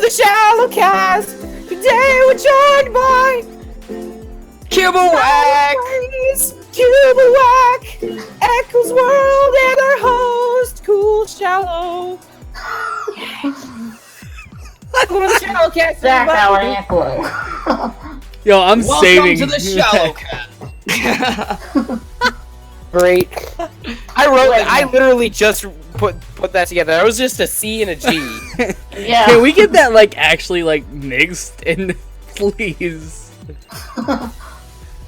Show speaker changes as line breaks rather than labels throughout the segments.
the ShallowCast. Today we're joined by
Cubawack,
Cubawack, Echo's World, and our host, Cool Shallow. Welcome to the ShallowCast,
That's our
everybody.
echo.
Yo, I'm
welcome
saving
to the ShallowCast.
Great. I literally just put that together. That was just a C and a G.
Yeah.
Can we get that actually mixed in, please?
I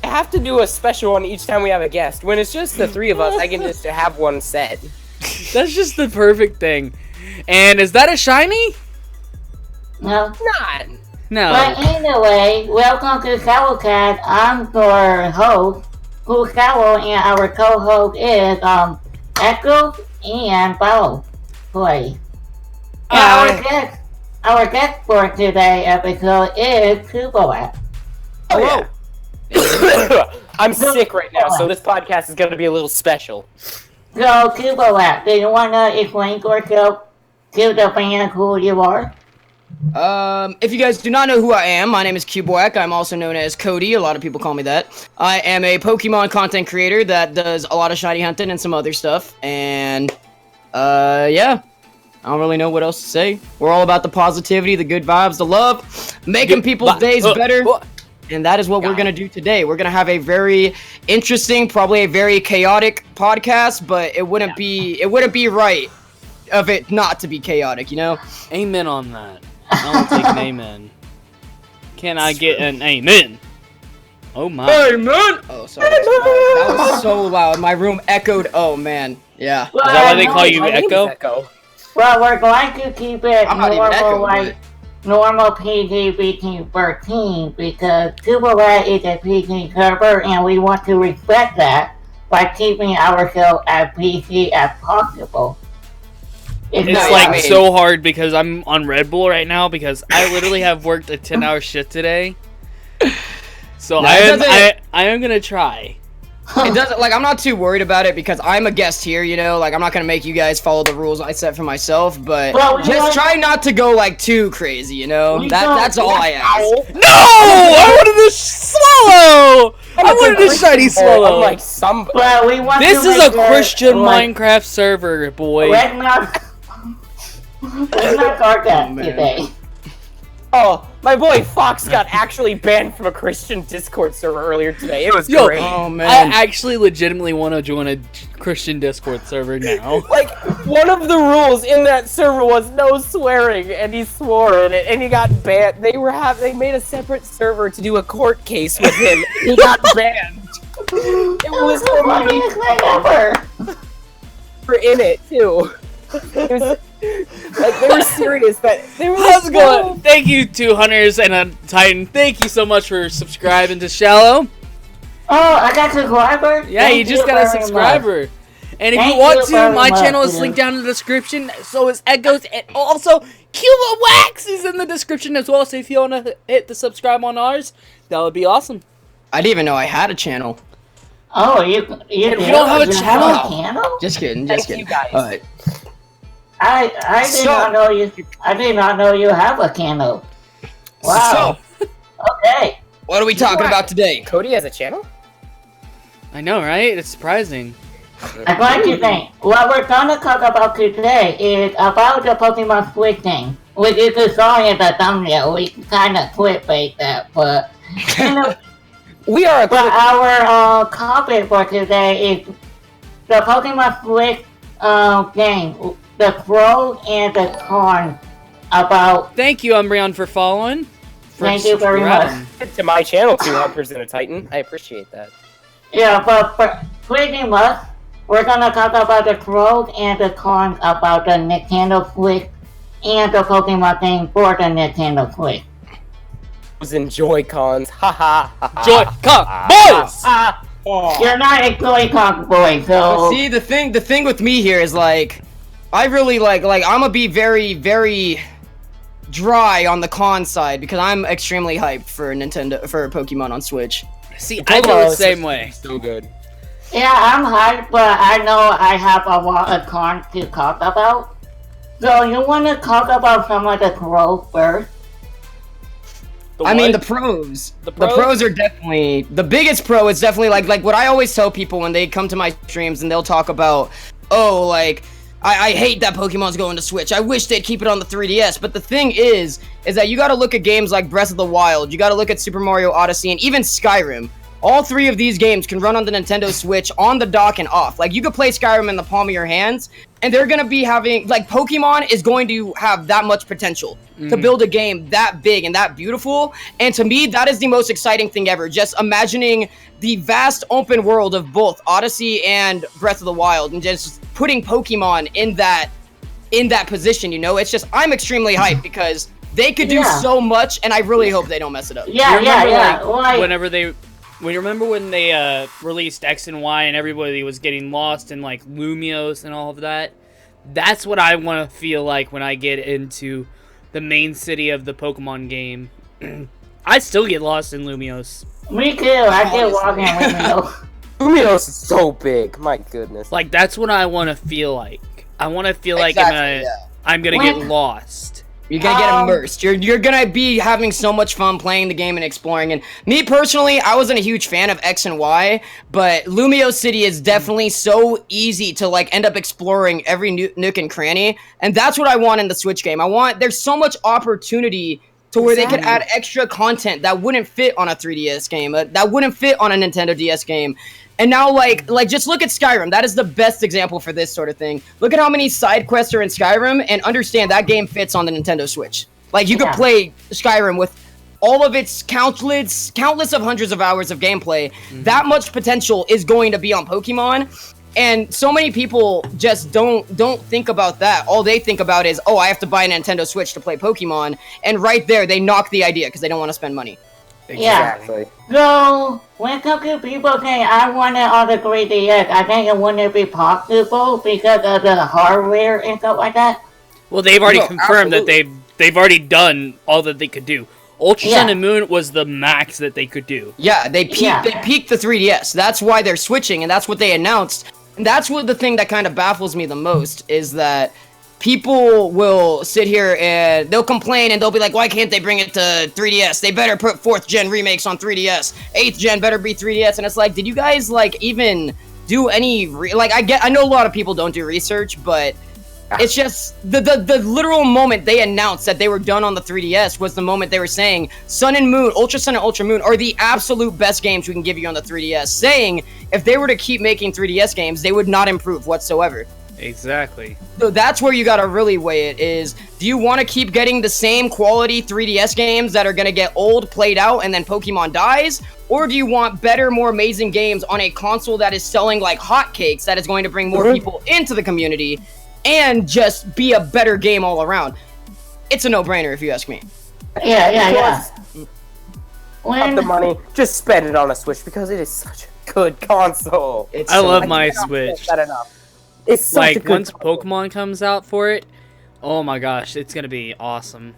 have to do a special one each time we have a guest. When it's just the three of us, I can just have one set.
That's just the perfect thing. And is that a shiny?
No.
Not.
No.
But anyway, welcome to ShallowCast. I'm your host, Cool Shallow, and our co-host is Echo and Bo. Boy. And our guest for today's episode is Cubawack.
Hello. I'm sick right now, so this podcast is going to be a little special.
So, Cubawack, do you want to explain yourself to the fans who you are?
If you guys do not know who I am, my name is Cubawack. I'm also known as Cody. A lot of people call me that. I am a Pokemon content creator that does a lot of shiny hunting and some other stuff. And, yeah. I don't really know what else to say. We're all about the positivity, the good vibes, the love, making people's days better. And that is what we're going to do today. We're going to have a very interesting, probably a very chaotic podcast, but it wouldn't be right of it not to be chaotic, you know?
Amen on that. I'll take an amen. Can I get an amen? Oh my.
Amen! Oh, sorry. That was so loud. My room echoed. Oh, man. Yeah.
Is that why they call you Echo?
Well, we're going to keep it
I'm not even
normal,
echoing,
normal PG-13 because Cubawack is a PG server and we want to respect that by keeping our show as PG as possible.
It's so hard because I'm on Red Bull right now because I literally have worked a 10-hour shift today. So I am gonna try.
It doesn't, I'm not too worried about it because I'm a guest here, you know? I'm not gonna make you guys follow the rules I set for myself, but just try not to go, too crazy, you know? That's all I ask.
No! I wanted to swallow! I wanted a shiny swallow!
I'm like somebody.
Well, we want
This
to
is
make
a Christian Minecraft server, boy.
Let's not start that today.
Oh, my boy Fox got actually banned from a Christian Discord server earlier today. It was great.
Oh,
I
man.
actually legitimately want to join a Christian Discord server now.
One of the rules in that server was no swearing, and he swore in it, and he got banned. They made a separate server to do a court case with him. He got banned. It was
the funniest thing ever.
for in it too. It was, they were serious, but they were
How's it going? Thank you to Hunters and a Titan. Thank you so much for subscribing to Shallow.
Oh, I got a subscriber?
Yeah, you just got a subscriber. And if you want to, my channel is linked down in the description. So is Echo's, and also Cubawack is in the description as well. So if you want to hit the subscribe on ours, that would be awesome.
I didn't even know I had a channel.
Oh, you
don't have a channel?
Just kidding.
You guys.
Alright.
I did not know you. I did not know you have a channel. Wow.
So,
Okay.
what are we talking about today?
Cody has a channel?
I know, right? It's surprising.
I'm going to think. What we're going to talk about today is about the Pokemon Switch thing. Which is the song in the thumbnail. We kind of clickbait that, but
We are
but our topic for today is the Pokemon Switch game. The pros and the cons about.
Thank you, Umbreon, for following.
Thank you very much.
to my channel, 2 Hunters and a Titan. I appreciate that.
Yeah, but pretty much, we're gonna talk about the pros and the cons about the Nintendo Switch and the Pokemon game for the Nintendo Switch.
Was in Joy-Cons. Ha ha ha.
Joy-Con boys!
You're not a Joy-Con boy, so.
See, the thing with me here is I really I'm gonna be very, very dry on the con side because I'm extremely hyped for Pokemon on Switch.
See, I feel the same way.
So good.
Yeah, I'm hyped, but I know I have a lot of cons to talk about. So you want to talk about some of the growth first?
I mean, the pros. The pros are definitely the biggest pro. Is definitely like what I always tell people when they come to my streams and they'll talk about, oh, like I hate that Pokemon's going to Switch. I wish they'd keep it on the 3DS. But the thing is that you got to look at games like Breath of the Wild. You got to look at Super Mario Odyssey and even Skyrim. All three of these games can run on the Nintendo Switch on the dock and off. Like, you could play Skyrim in the palm of your hands, and they're going to be having... Like, Pokemon is going to have that much potential to build a game that big and that beautiful. And to me, that is the most exciting thing ever. Just imagining the vast open world of both Odyssey and Breath of the Wild, and just putting Pokemon in that position, you know? It's just... I'm extremely hyped because they could do so much, and I really hope they don't mess it up.
Remember when they released X and Y and everybody was getting lost in like Lumiose and all of that? That's what I want to feel like when I get into the main city of the Pokemon game. I still get lost in Lumiose.
Me too. I get walking in Lumiose.
Lumiose is so big. My goodness.
Like, that's what I want to feel like. I want to feel like I'm gonna get lost.
You're gonna get immersed. You're gonna be having so much fun playing the game and exploring. And me personally, I wasn't a huge fan of X and Y, but Lumiose City is definitely so easy to like end up exploring every nook and cranny, and that's what I want in the Switch game. There's so much opportunity to where they could add extra content that wouldn't fit on a 3DS game, that wouldn't fit on a Nintendo DS game. And now, like, just look at Skyrim. That is the best example for this sort of thing. Look at how many side quests are in Skyrim, and understand that game fits on the Nintendo Switch. Like, you could play Skyrim with all of its countless of hundreds of hours of gameplay. That much potential is going to be on Pokemon, and so many people just don't think about that. All they think about is, oh, I have to buy a Nintendo Switch to play Pokemon, and right there, they knock the idea because they don't want to spend money.
Exactly.
Yeah. So, when it comes to people saying, I want it on the 3DS, I think it wouldn't be possible because of the hardware and stuff like that.
Well, they've already confirmed that they've already done all that they could do. Ultra Sun and Moon was the max that they could do.
Yeah, they peaked the 3DS. That's why they're switching, and that's what they announced. And that's what the thing that kind of baffles me the most, is that people will sit here and they'll complain and they'll be like, why can't they bring it to 3DS? They better put 4th gen remakes on 3DS. 8th gen better be 3DS. And it's like, did you guys like even do any I know a lot of people don't do research, but it's just the literal moment they announced that they were done on the 3DS was the moment they were saying Sun and Moon, Ultra Sun and Ultra Moon are the absolute best games we can give you on the 3DS, saying if they were to keep making 3DS games, they would not improve whatsoever.
Exactly.
So that's where you gotta really weigh it, is do you want to keep getting the same quality 3DS games that are gonna get old, played out, and then Pokemon dies? Or do you want better, more amazing games on a console that is selling like hotcakes, that is going to bring more people into the community, and just be a better game all around? It's a no-brainer if you ask me.
Yeah.
Have the money, just spend it on a Switch because it is such a good console.
I love my Switch.
That enough. It's such
like
a good
once
console.
Pokemon comes out for it, oh my gosh, it's gonna be awesome.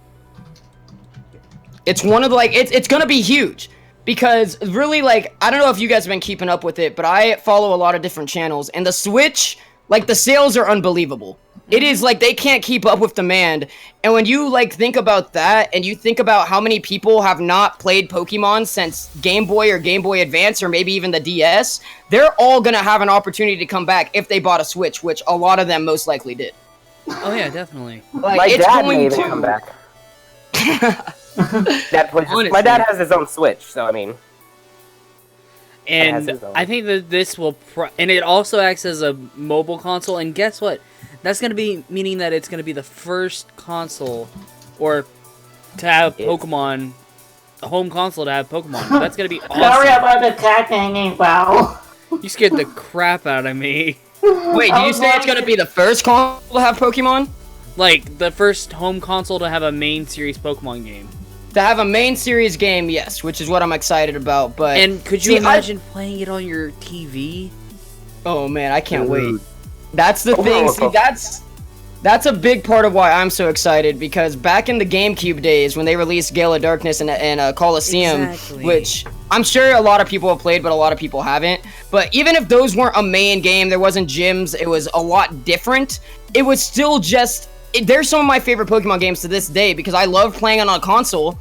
It's one of the it's gonna be huge. Because really, like, I don't know if you guys have been keeping up with it, but I follow a lot of different channels, and the Switch, like, the sales are unbelievable. It is like they can't keep up with demand. And when you like think about that, and you think about how many people have not played Pokemon since Game Boy or Game Boy Advance or maybe even the DS, they're all gonna have an opportunity to come back if they bought a Switch, which a lot of them most likely did.
Oh yeah, definitely.
Like,
My
it's
dad
going
may even
to
come back. My dad has his own Switch, so I mean.
And I think that this will, and it also acts as a mobile console. And guess what? That's going to be meaning that it's going to be the first console, or to have Pokemon, a home console to have Pokemon. That's going to be awesome.
Sorry about the cat hanging, wow.
You scared the crap out of me.
Wait, did you say it's going to be the first console to have Pokemon?
Like, the first home console to have a main series Pokemon game.
To have a main series game, yes, which is what I'm excited about, but...
And could you imagine playing it on your TV?
Oh man, I can't wait. That's the thing, see, that's a big part of why I'm so excited, because back in the GameCube days, when they released Gale of Darkness and Coliseum, which I'm sure a lot of people have played, but a lot of people haven't, but even if those weren't a main game, there wasn't gyms, it was a lot different, it was still just they're some of my favorite Pokemon games to this day because I love playing on a console,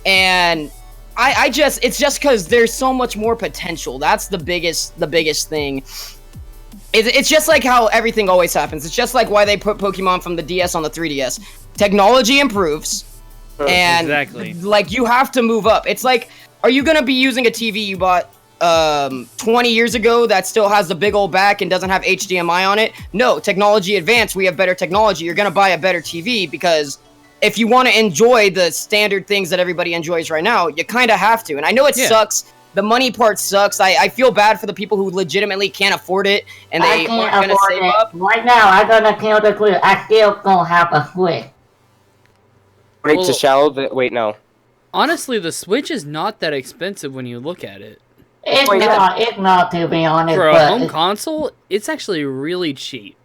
and it's just because there's so much more potential. That's the biggest thing. It's just like how everything always happens. It's just like why they put Pokemon from the DS on the 3DS. Technology improves, and like you have to move up. It's like, are you gonna be using a TV you bought 20 years ago that still has the big old back and doesn't have HDMI on it? No, technology advanced. We have better technology. You're gonna buy a better TV because if you want to enjoy the standard things that everybody enjoys right now, you kind of have to. And I know it sucks. The money part sucks. I feel bad for the people who legitimately can't afford it and they aren't going to save up.
Right now, I'm going to tell the truth. I still don't have a Switch.
Wait, to Shallow? Wait, no.
Honestly, the Switch is not that expensive when you look at it.
It's not, to be honest.
For a home console, it's actually really cheap.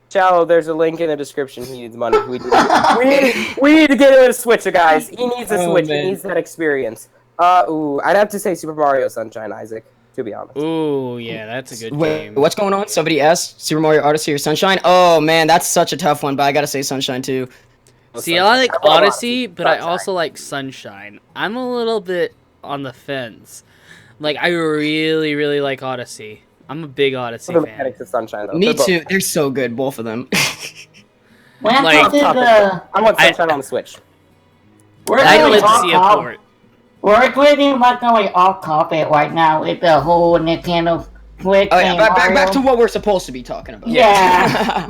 Shallow, there's a link in the description. He needs money. We need to get him a Switch, guys. He needs a Switch. Man. He needs that experience. I'd have to say Super Mario Sunshine, Isaac, to be honest.
Ooh, yeah, that's a good game.
What's going on? Somebody asked Super Mario Odyssey or Sunshine? Oh, man, that's such a tough one, but I gotta say Sunshine, too.
See, I like Odyssey, but I also like Sunshine. I'm a little bit on the fence. Like, I really, really like Odyssey. I'm a big Odyssey fan.
Mechanics of Sunshine, though.
Me too. They're so good, both of them.
I want Sunshine on the Switch.
I'd like to see a port.
We're pretty much going off topic right now with the whole Nintendo Switch.
Oh, yeah, back to what we're supposed to be talking about.
Yeah.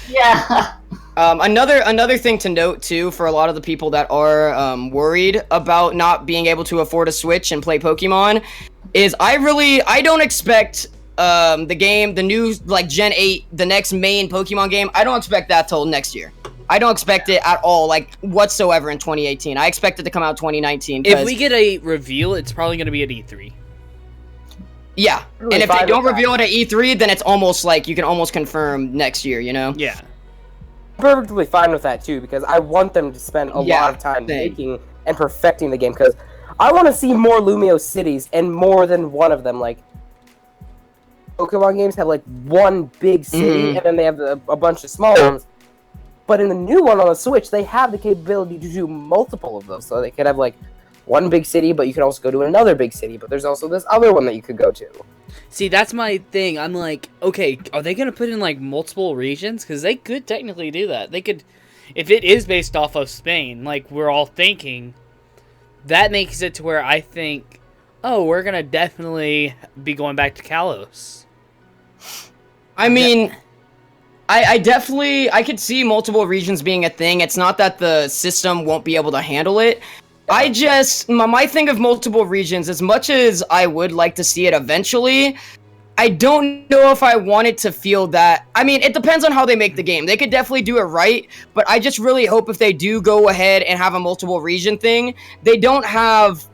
Yeah.
Another thing to note too for a lot of the people that are worried about not being able to afford a Switch and play Pokemon is I don't expect the new like Gen 8, the next main Pokemon game, I don't expect that till next year. I don't expect it at all, like, whatsoever in 2018. I expect it to come out 2019.
If we get a reveal, it's probably going to be at E3.
Yeah, really, and if they don't reveal it at E3, then it's almost like you can almost confirm next year, you know?
Yeah.
I'm perfectly fine with that, too, because I want them to spend a lot of time making and perfecting the game, because I want to see more Lumio cities, and more than one of them. Like, Pokemon games have, like, one big city, and then they have a bunch of small ones. But in the new one on the Switch, they have the capability to do multiple of those. So they could have, like, one big city, but you can also go to another big city. But there's also this other one that you could go to.
See, that's my thing. I'm like, okay, are they going to put in, like, multiple regions? Because they could technically do that. They could, if it is based off of Spain, like we're all thinking, that makes it to where I think, oh, we're going to definitely be going back to Kalos.
I mean... I could see multiple regions being a thing. It's not that the system won't be able to handle it. My thing of multiple regions, as much as I would like to see it eventually, I don't know if I want it to feel that. I mean, it depends on how they make the game. They could definitely do it right, but I just really hope if they do go ahead and have a multiple region thing, they don't have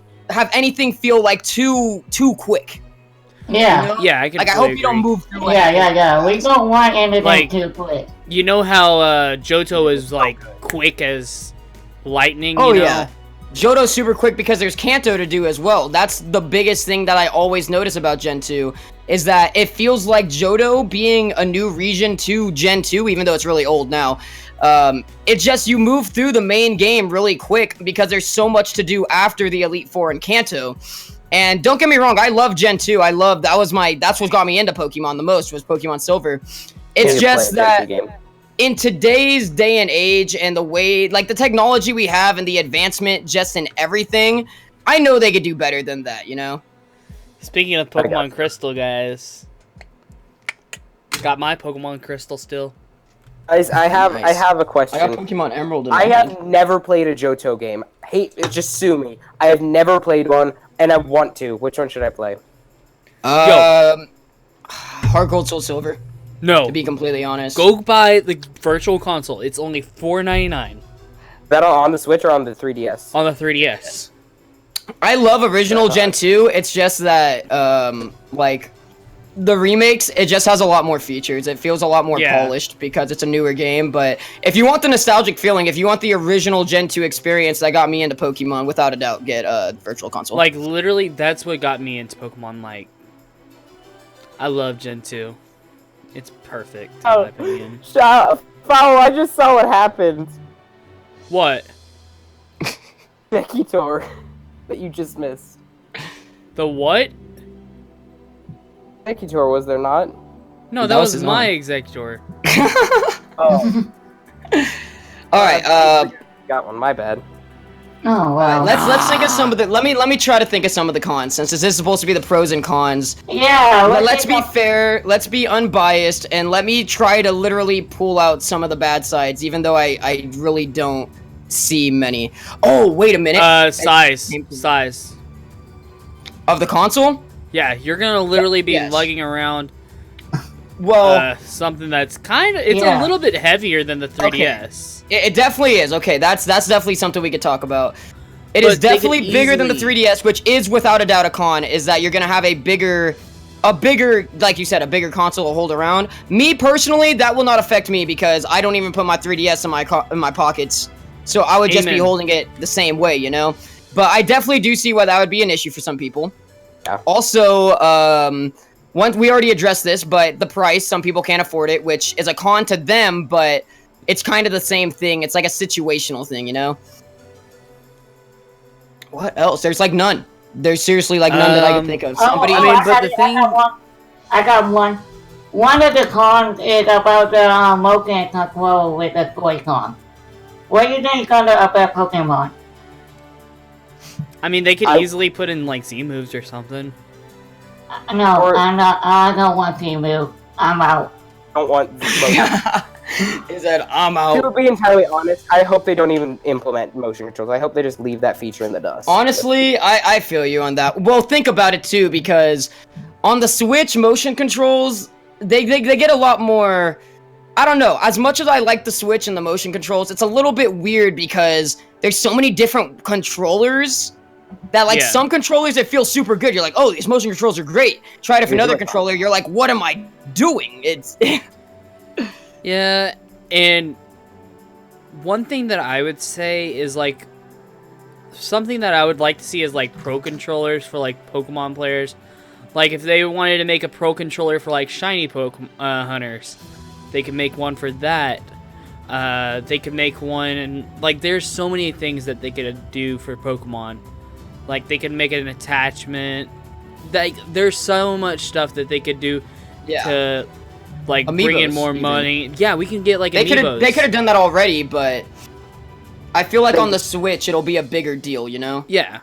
anything feel like too quick.
Yeah.
You know?
Yeah, I can
I hope you don't move through it.
Yeah. We don't want anything too quick.
You know how Johto is like quick as lightning?
Oh,
you know?
yeah. Johto's super quick because there's Kanto to do as well. That's the biggest thing that I always notice about Gen 2, is that it feels like Johto being a new region to Gen 2, even though it's really old now. It's just you move through the main game really quick because there's so much to do after the Elite Four and Kanto. And don't get me wrong, I love Gen 2. That's what got me into Pokemon the most, was Pokemon Silver. It's just that in today's day and age and the way, like the technology we have and the advancement just in everything, I know they could do better than that, you know?
Speaking of Pokemon Crystal, guys, got my Pokemon Crystal still.
Guys, I have a question.
I got Pokemon Emerald.
I have never played a Johto game. Just sue me. I have never played one, and I want to. Which one should I play?
Heart Gold, Soul Silver.
No.
To be completely honest.
Go buy the Virtual Console. It's only $4.99.
Is that on the Switch or on the 3DS?
On the 3DS.
I love original Gen 2. It's just that, like, the remakes, it just has a lot more features. It feels a lot more polished because it's a newer game. But if you want the nostalgic feeling, if you want the original Gen 2 experience that got me into Pokemon, without a doubt, get a Virtual Console.
Like, literally, that's what got me into Pokemon. Like, I love Gen 2. It's perfect, in my opinion.
Shut up. Foul, I just saw what happened.
What?
Executor that you just missed.
The what?
Executor, was there not?
No, that was my executor.
Oh.
Alright,
Got one, my bad.
Oh wow.
let's think of some of the let me try to think of some of the cons, since this is supposed to be the pros and cons.
Yeah.
Let's be fair, let's be unbiased, and let me try to literally pull out some of the bad sides, even though I really don't see many. Oh, wait a minute.
Size
Of the console?
Yeah, you're gonna literally be
Yes.
lugging around
Well,
something that's it's a little bit heavier than the 3DS.
it definitely is. Okay, that's definitely something we could talk about. It is
But they could
definitely bigger than the 3DS, which is without a doubt a con, is that you're gonna have a bigger, like you said, a bigger console to hold around. Me personally, that will not affect me because I don't even put my 3DS in my pockets, so I would just be
Amen.
holding it the same way, you know. But I definitely do see why that would be an issue for some people.
Yeah.
Also, we already addressed this, but the price, some people can't afford it, which is a con to them, but it's kind of the same thing. It's like a situational thing, you know? What else? There's like none. There's seriously like none that I can think of. Somebody,
I mean, but the thing-
I got one. One of the cons is about the motion control with the Joy-Con. What do you think about Pokemon?
I mean, they could
I-
easily put in like Z moves or something.
No,
Or-
I'm not. I don't want to move. I'm out.
Don't want.
he said, I'm
To
out.
be entirely honest, I hope they don't even implement motion controls. I hope they just leave that feature in the dust.
Honestly, I feel you on that. Well, think about it too, because on the Switch, motion controls, they get a lot more... I don't know, as much as I like the Switch and the motion controls, it's a little bit weird because there's so many different controllers that, like,
Yeah.
some controllers, it feels super good. You're like, oh, these motion controls are great. Try it for another controller, you're like, what am I doing? It's...
Yeah, and one thing that I would say is like something that I would like to see is like pro controllers for like Pokemon players. Like if they wanted to make a pro controller for like shiny Pokemon hunters, they could make one for that. They could make one, and like there's so many things that they could do for Pokemon. Like they could make an attachment. Like there's so much stuff that they could do to like bring in
Amiibos,
more
even.
money. Yeah, we can get like
They
amiibos.
could have done that already, but I feel like on the Switch it'll be a bigger deal, you know?
Yeah.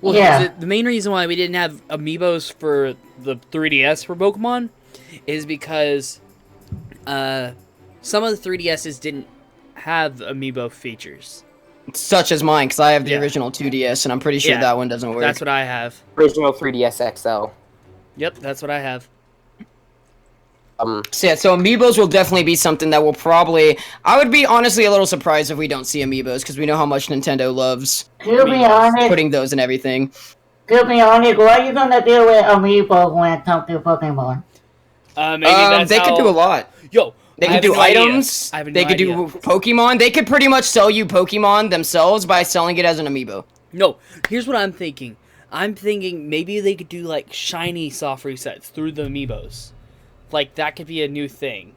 Well,
Yeah.
the main reason why we didn't have amiibos for the 3DS for Pokemon is because some of the 3DSs didn't have amiibo features.
Such as mine, because I have the
Yeah.
original 2DS, and I'm pretty sure
Yeah.
that one doesn't work.
That's what I have.
Original 3DS XL.
Yep, that's what I have.
So yeah, so amiibos will definitely be something that will probably... I would be honestly a little surprised if we don't see amiibos, because we know how much Nintendo loves
To be honest,
putting those in everything.
what are you gonna do with Amiibo when it comes to Pokemon?
Maybe that's
They could do a lot.
Yo,
They
I
could
have
do
no idea.
items,
I have no
they could
idea.
do Pokemon, they could pretty much sell you Pokemon themselves by selling it as an amiibo.
No, here's what I'm thinking. I'm thinking maybe they could do like shiny soft resets through the amiibos. Like that could be a new thing.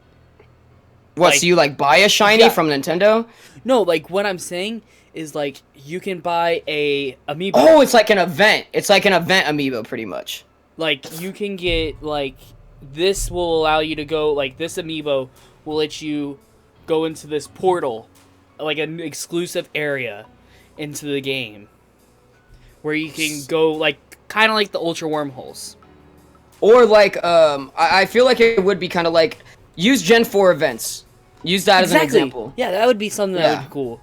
What,
Like-
so you like buy a shiny
Yeah.
from Nintendo?
No, like what I'm saying is like you can buy a amiibo.
Oh, it's like an event. It's like an event amiibo, pretty much.
Like you can get like this will allow you to go like this amiibo will let you go into this portal, like an exclusive area into the game where you can go like kind of like the ultra wormholes.
Or like, I feel like it would be kind of like, use Gen 4 events. Use that as an example.
Yeah, that would be something that would be cool.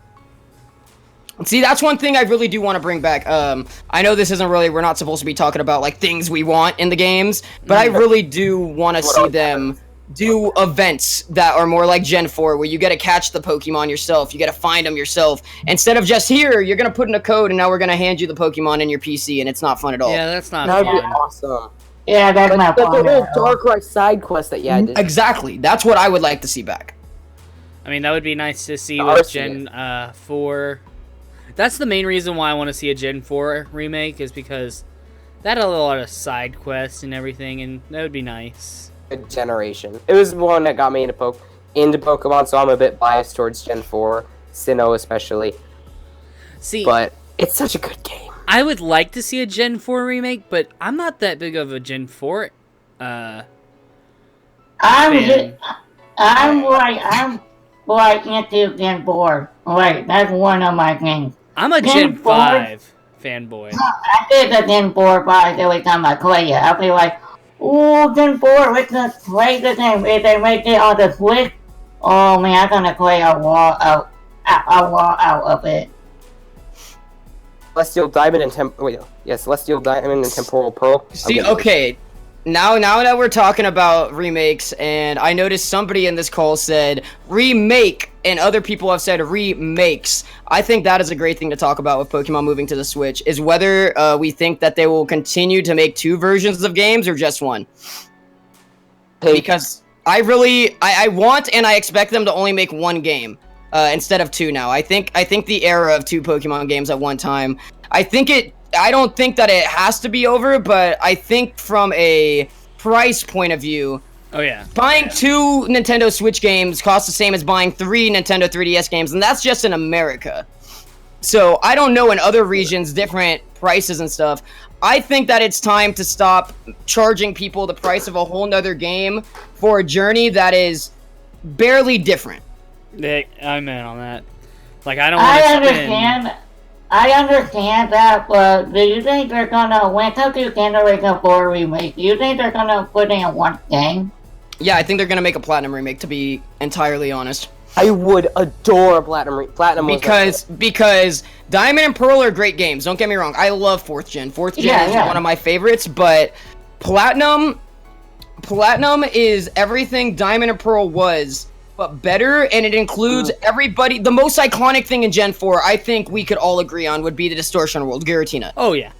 See, that's one thing I really do want to bring back. I know this isn't really, we're not supposed to be talking about like things we want in the games, but I really do want to see them do events that are more like Gen 4, where you get to catch the Pokemon yourself, you get to find them yourself, instead of just here, you're going to put in a code and now we're going to hand you the Pokemon in your PC, and it's not fun at all.
Yeah, that's not
That'd be
fun.
awesome.
Yeah, that's not
Like the
fun.
whole Darkrai side quest that I did.
Exactly. That's what I would like to see back.
I mean, that would be nice to see
The
with
Arceus.
Gen 4. That's the main reason why I want to see a Gen 4 remake, is because that had a lot of side quests and everything, and that would be nice.
Good generation. It was the one that got me into into Pokemon, so I'm a bit biased towards Gen 4, Sinnoh especially.
See,
but it's such a good game.
I would like to see a Gen 4 remake, but I'm not that big of a Gen 4 fan.
I'm like into Gen 4. Right, that's one of my games.
I'm a Gen 5 fanboy.
I did the Gen 4 5 every time I play it. I'll be like, ooh, Gen 4, let's play the game. If they make it on the Switch, oh man, I'm gonna play a lot out of it.
Celestial Diamond and Celestial Diamond and Temporal Pearl.
See, okay, now that we're talking about remakes, and I noticed somebody in this call said remake, and other people have said remakes. I think that is a great thing to talk about with Pokemon moving to the Switch, is whether we think that they will continue to make 2 versions of games or just 1. Because I want and I expect them to only make 1 game. Instead of 2 now. I think the era of 2 Pokemon games at one time, I don't think that it has to be over, but I think from a price point of view, buying 2 Nintendo Switch games costs the same as buying 3 Nintendo 3DS games, and that's just in America. So I don't know in other regions, different prices and stuff. I think that it's time to stop charging people the price of a whole nother game for a journey that is barely different.
I'm in on that. Like, I don't want to
I understand that, but do you think they're gonna, when it comes to Generation 4 remake, do you think they're gonna put in 1 game?
Yeah, I think they're gonna make a Platinum remake, to be entirely honest.
I would adore a Platinum
because Diamond and Pearl are great games. Don't get me wrong. I love 4th Gen. 4th Gen is one of my favorites, but Platinum is everything Diamond and Pearl was, but better, and it includes everybody. The most iconic thing in Gen 4, I think we could all agree on, would be the Distortion World, Giratina.
Oh, yeah.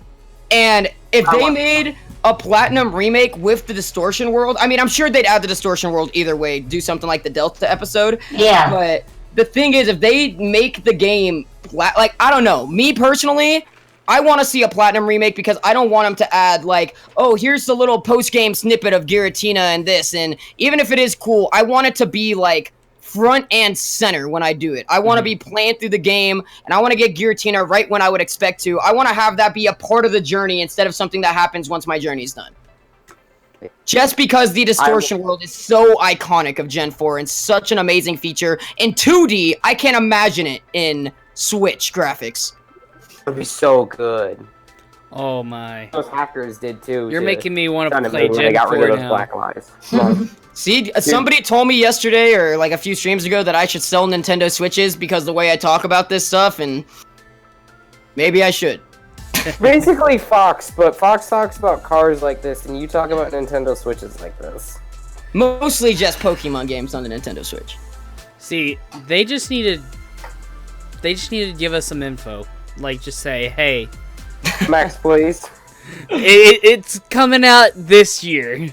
And if they made a Platinum remake with the Distortion World, I mean, I'm sure they'd add the Distortion World either way, do something like the Delta episode.
Yeah.
But the thing is, if they make the game, like, I don't know, me personally, I want to see a Platinum remake because I don't want them to add, like, oh, here's the little post-game snippet of Giratina and this, and even if it is cool, I want it to be, like, front and center when I do it. I want to be playing through the game, and I want to get Giratina right when I would expect to. I want to have that be a part of the journey instead of something that happens once my journey's done. Just because the Distortion World is so iconic of Gen 4 and such an amazing feature. In 2D, I can't imagine it in Switch graphics.
It'd be so good.
Oh my!
Those hackers did too.
You're making me want to play Gen 4
now. They got rid of those
now.
black lies.
See, somebody told me yesterday or like a few streams ago that I should sell Nintendo Switches because the way I talk about this stuff, and maybe I should.
Basically Fox, but Fox talks about cars like this, and you talk about Nintendo Switches like this.
Mostly just Pokemon games on the Nintendo Switch.
See, they just need to give us some info. Like, just say, hey,
Max, please.
It's coming out this year.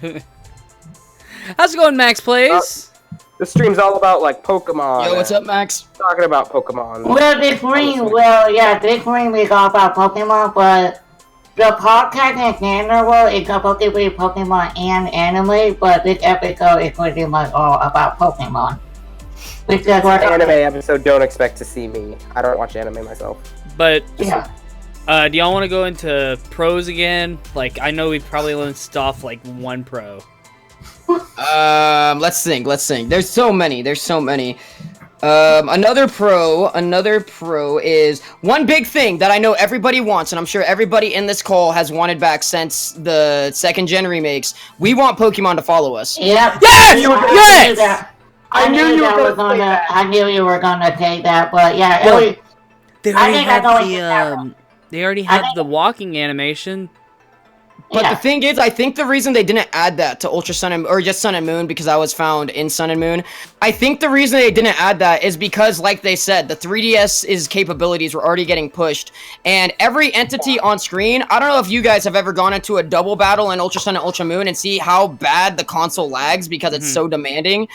How's it going, Max Plays?
This stream's all about, like, Pokemon.
Yo, what's up, Max?
Talking about Pokemon.
Well, this stream is all about Pokemon, but the podcast in general is supposed to be Pokemon and anime, but this episode is pretty much all about Pokemon. Which is what
anime episode, don't expect to see me. I don't watch anime myself.
But,
Yeah.
Do y'all want to go into pros again? Like, I know we probably learned stuff like 1 pro.
Let's think. There's so many. Another pro is one big thing that I know everybody wants, and I'm sure everybody in this call has wanted back since the 2nd Gen remakes. We want Pokemon to follow us.
Yep.
Yes!
I knew you were gonna say that, but yeah.
Well, they
I
already
think
have
I know what
they already have the walking animation.
But the thing is, I think the reason they didn't add that to Ultra Sun or just Sun and Moon, because I was found in Sun and Moon, I think the reason they didn't add that is because, like they said, the 3DS's capabilities were already getting pushed, and every entity on screen, I don't know if you guys have ever gone into a double battle in Ultra Sun and Ultra Moon and see how bad the console lags because it's so demanding.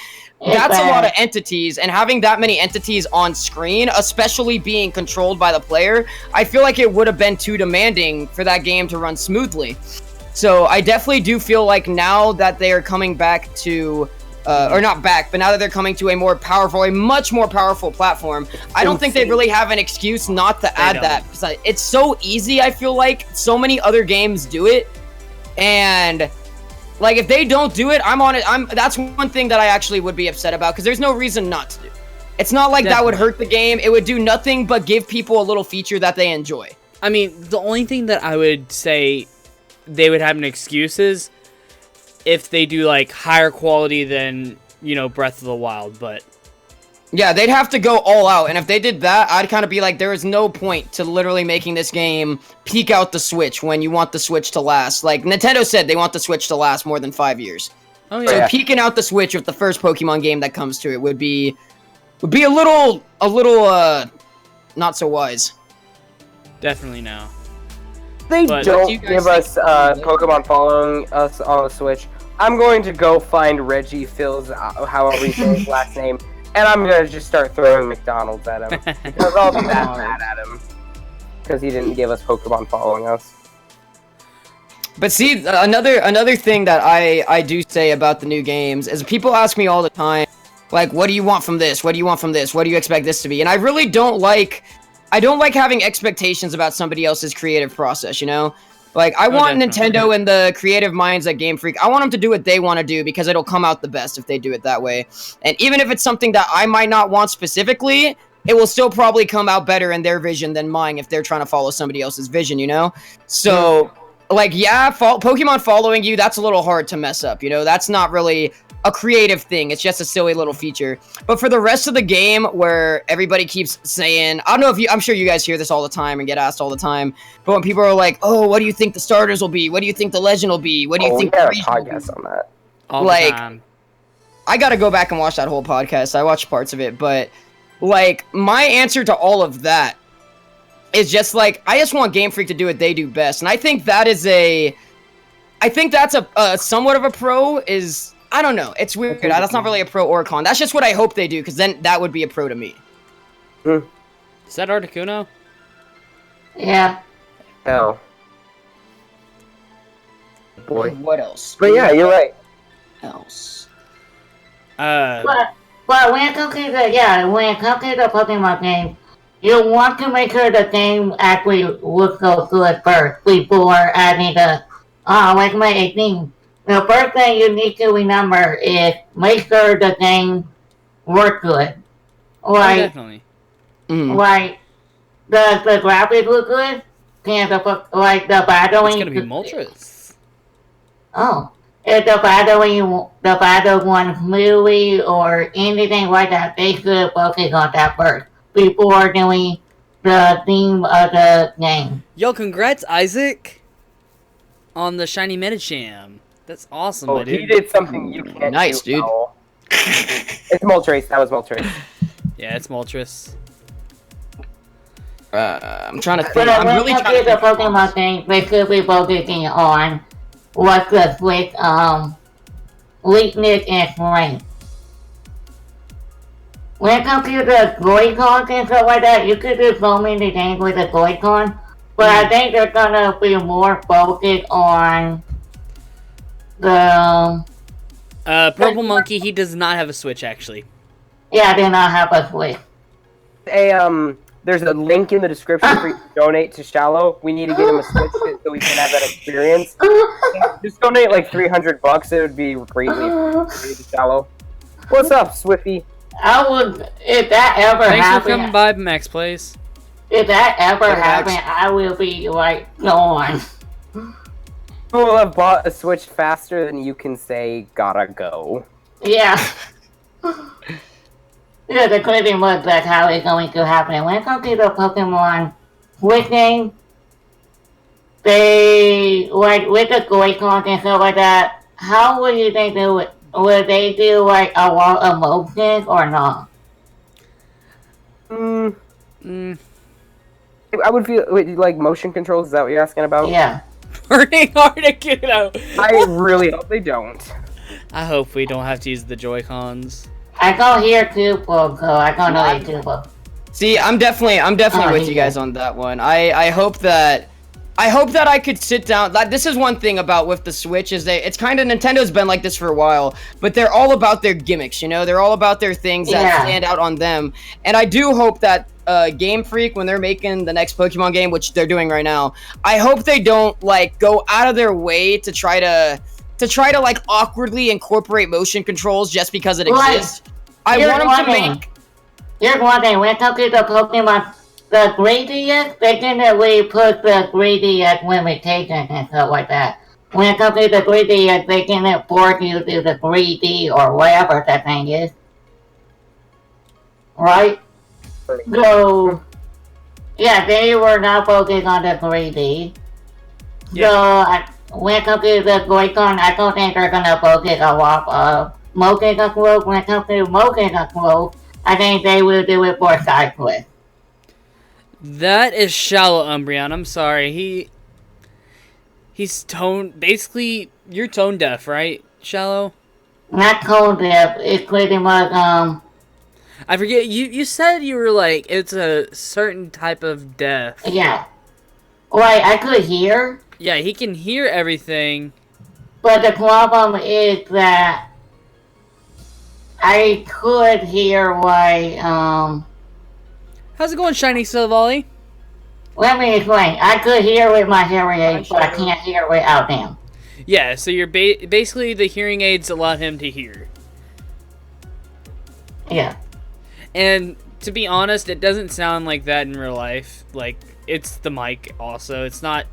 That's a lot of entities, and having that many entities on screen, especially being controlled by the player, I feel like it would have been too demanding for that game to run smoothly. So I definitely do feel like now that they are coming back to or not back, but now that they're coming to a much more powerful platform, I don't think they really have an excuse not to add that. Because it's so easy, I feel like. So many other games do it. And, like, if they don't do it, that's one thing that I actually would be upset about, because there's no reason not to do it. It's not like that would hurt the game. It would do nothing but give people a little feature that they enjoy.
I mean, the only thing that I would say they would have an excuse is if they do, like, higher quality than, you know, Breath of the Wild, but...
Yeah, they'd have to go all out, and if they did that, I'd kind of be like, there is no point to literally making this game peak out the Switch when you want the Switch to last. Like, Nintendo said they want the Switch to last more than 5 years.
Oh, yeah.
So peeking out the Switch with the first Pokemon game that comes to it would be a little, not so wise.
Definitely no.
They don't give us Pokemon following us on the Switch. I'm going to go find Reggie Phil's, however you say his last name, and I'm going to just start throwing McDonald's at him. Because I'll be that mad at him. Because he didn't give us Pokemon following us.
But see, another thing that I do say about the new games is people ask me all the time, like, what do you want from this? What do you want from this? What do you expect this to be? And I really don't like having expectations about somebody else's creative process, you know? Like, I want Nintendo and the creative minds at Game Freak, I want them to do what they want to do because it'll come out the best if they do it that way. And even if it's something that I might not want specifically, it will still probably come out better in their vision than mine if they're trying to follow somebody else's vision, you know? So, like, yeah, Pokemon following you, that's a little hard to mess up, you know? That's not really a creative thing. It's just a silly little feature. But for the rest of the game, where everybody keeps saying, I don't know if I'm sure you guys hear this all the time and get asked all the time, but when people are like, oh, what do you think the starters will be? What do you think the legend will be? What do you think the region will be?
On that.
All the time.
I gotta go back and watch that whole podcast. I watched parts of it, but, like, my answer to all of that is just, like, I just want Game Freak to do what they do best. And I think that's a somewhat of a pro is... I don't know. It's weird. That's not really a pro or a con. That's just what I hope they do, because then that would be a pro to me.
Is that Articuno?
Yeah.
Oh. Boy.
What else?
But yeah, you're right.
Else.
But when it comes to the Pokemon game, you want to make sure the game actually looks so good first before adding my 18. The first thing you need to remember is make sure the game works good. Like,
definitely.
Like, the graphics look good? Can the battling...
It's gonna be Moltres.
Oh. If the battle went smoothly or anything like that, they should focus on that first before doing the theme of the game.
Yo, congrats, Isaac, on the Shiny Medicham. That's awesome,
dude.
He
did something you can't
nice,
do.
Dude.
It's Moltres. That was Moltres.
Yeah, it's Moltres.
I'm trying to think.
But
I'm really trying to
the Pokemon game, they should be focusing on what's the Switch, weakness and strength. When it comes to the Joy-Cons and stuff like that, you could do so many things with the Joy-Con, but I think they're gonna be more focused on the...
Purple Monkey, he does not have a Switch, actually.
Yeah, they not have a Switch.
There's a link in the description for you to donate to Shallow. We need to get him a Switch so we can have that experience. Just donate like $300. It would be greatly appreciated to Shallow. What's up, Swiffy?
If that ever
Thanks
happened...
for coming by Max Place.
If that ever happened, I will be, like, gone.
Who will have bought a Switch faster than you can say, gotta go?
Yeah. Yeah, the pretty much that's how it's going to happen. When it comes to the Pokemon Switch game, they, like, with the Joy-Cons and stuff like that, how would you think they would? Would they do, like, a lot of motions or not?
I would feel, like, motion controls, is that what you're asking about?
Yeah.
Burning Articuno!
I really hope they don't.
I hope we don't have to use the Joy-Cons.
I go here too, so I don't know it too.
See, I'm definitely with you guys on that one. I hope that I hope that I could sit down. Like, this is one thing about with the Switch is it's kind of Nintendo's been like this for a while, but they're all about their gimmicks, you know? They're all about their things that stand out on them. And I do hope that Game Freak, when they're making the next Pokemon game, which they're doing right now, I hope they don't like go out of their way to try to like awkwardly incorporate motion controls just because it exists. I want them to make.
Here's one thing. When it comes to the Pokemon. The 3DS, they didn't really put the 3DS limitations and stuff like that. When it comes to the 3DS, they didn't force you to do the 3D or whatever that thing is. Right? So, yeah, they were not focused on the 3D. Yeah. So, when it comes to the Joy-Con, I don't think they're gonna focus a lot of motion control. When it comes to motion control, I think they will do it for side quests.
That is Shallow Umbreon. I'm sorry. He's basically you're tone deaf, right? Shallow?
Not tone deaf. It's pretty much
I forget you said you were like it's a certain type of deaf.
Yeah. Right, I could hear.
Yeah, he can hear everything.
But the problem is that I could hear why
How's it going, Shiny Silvally?
Let me explain. I could hear with my hearing aids, but I can't hear without them.
Yeah, so you're basically the hearing aids allow him to hear.
Yeah.
And to be honest, it doesn't sound like that in real life. Like, it's the mic also. It's not...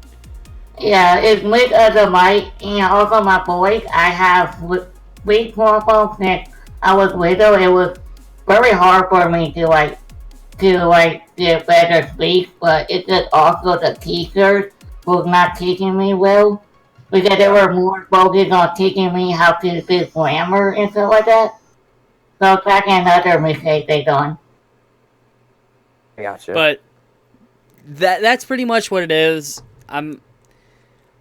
Yeah, it's with the mic and also my voice. I have weak microphones since I was little. It was very hard for me to get better sleep, but it's just also the teachers was not teaching me well because they were more focused on teaching me how to do grammar and stuff like that. So that's another mistake they done.
Gotcha.
But that's pretty much what it is.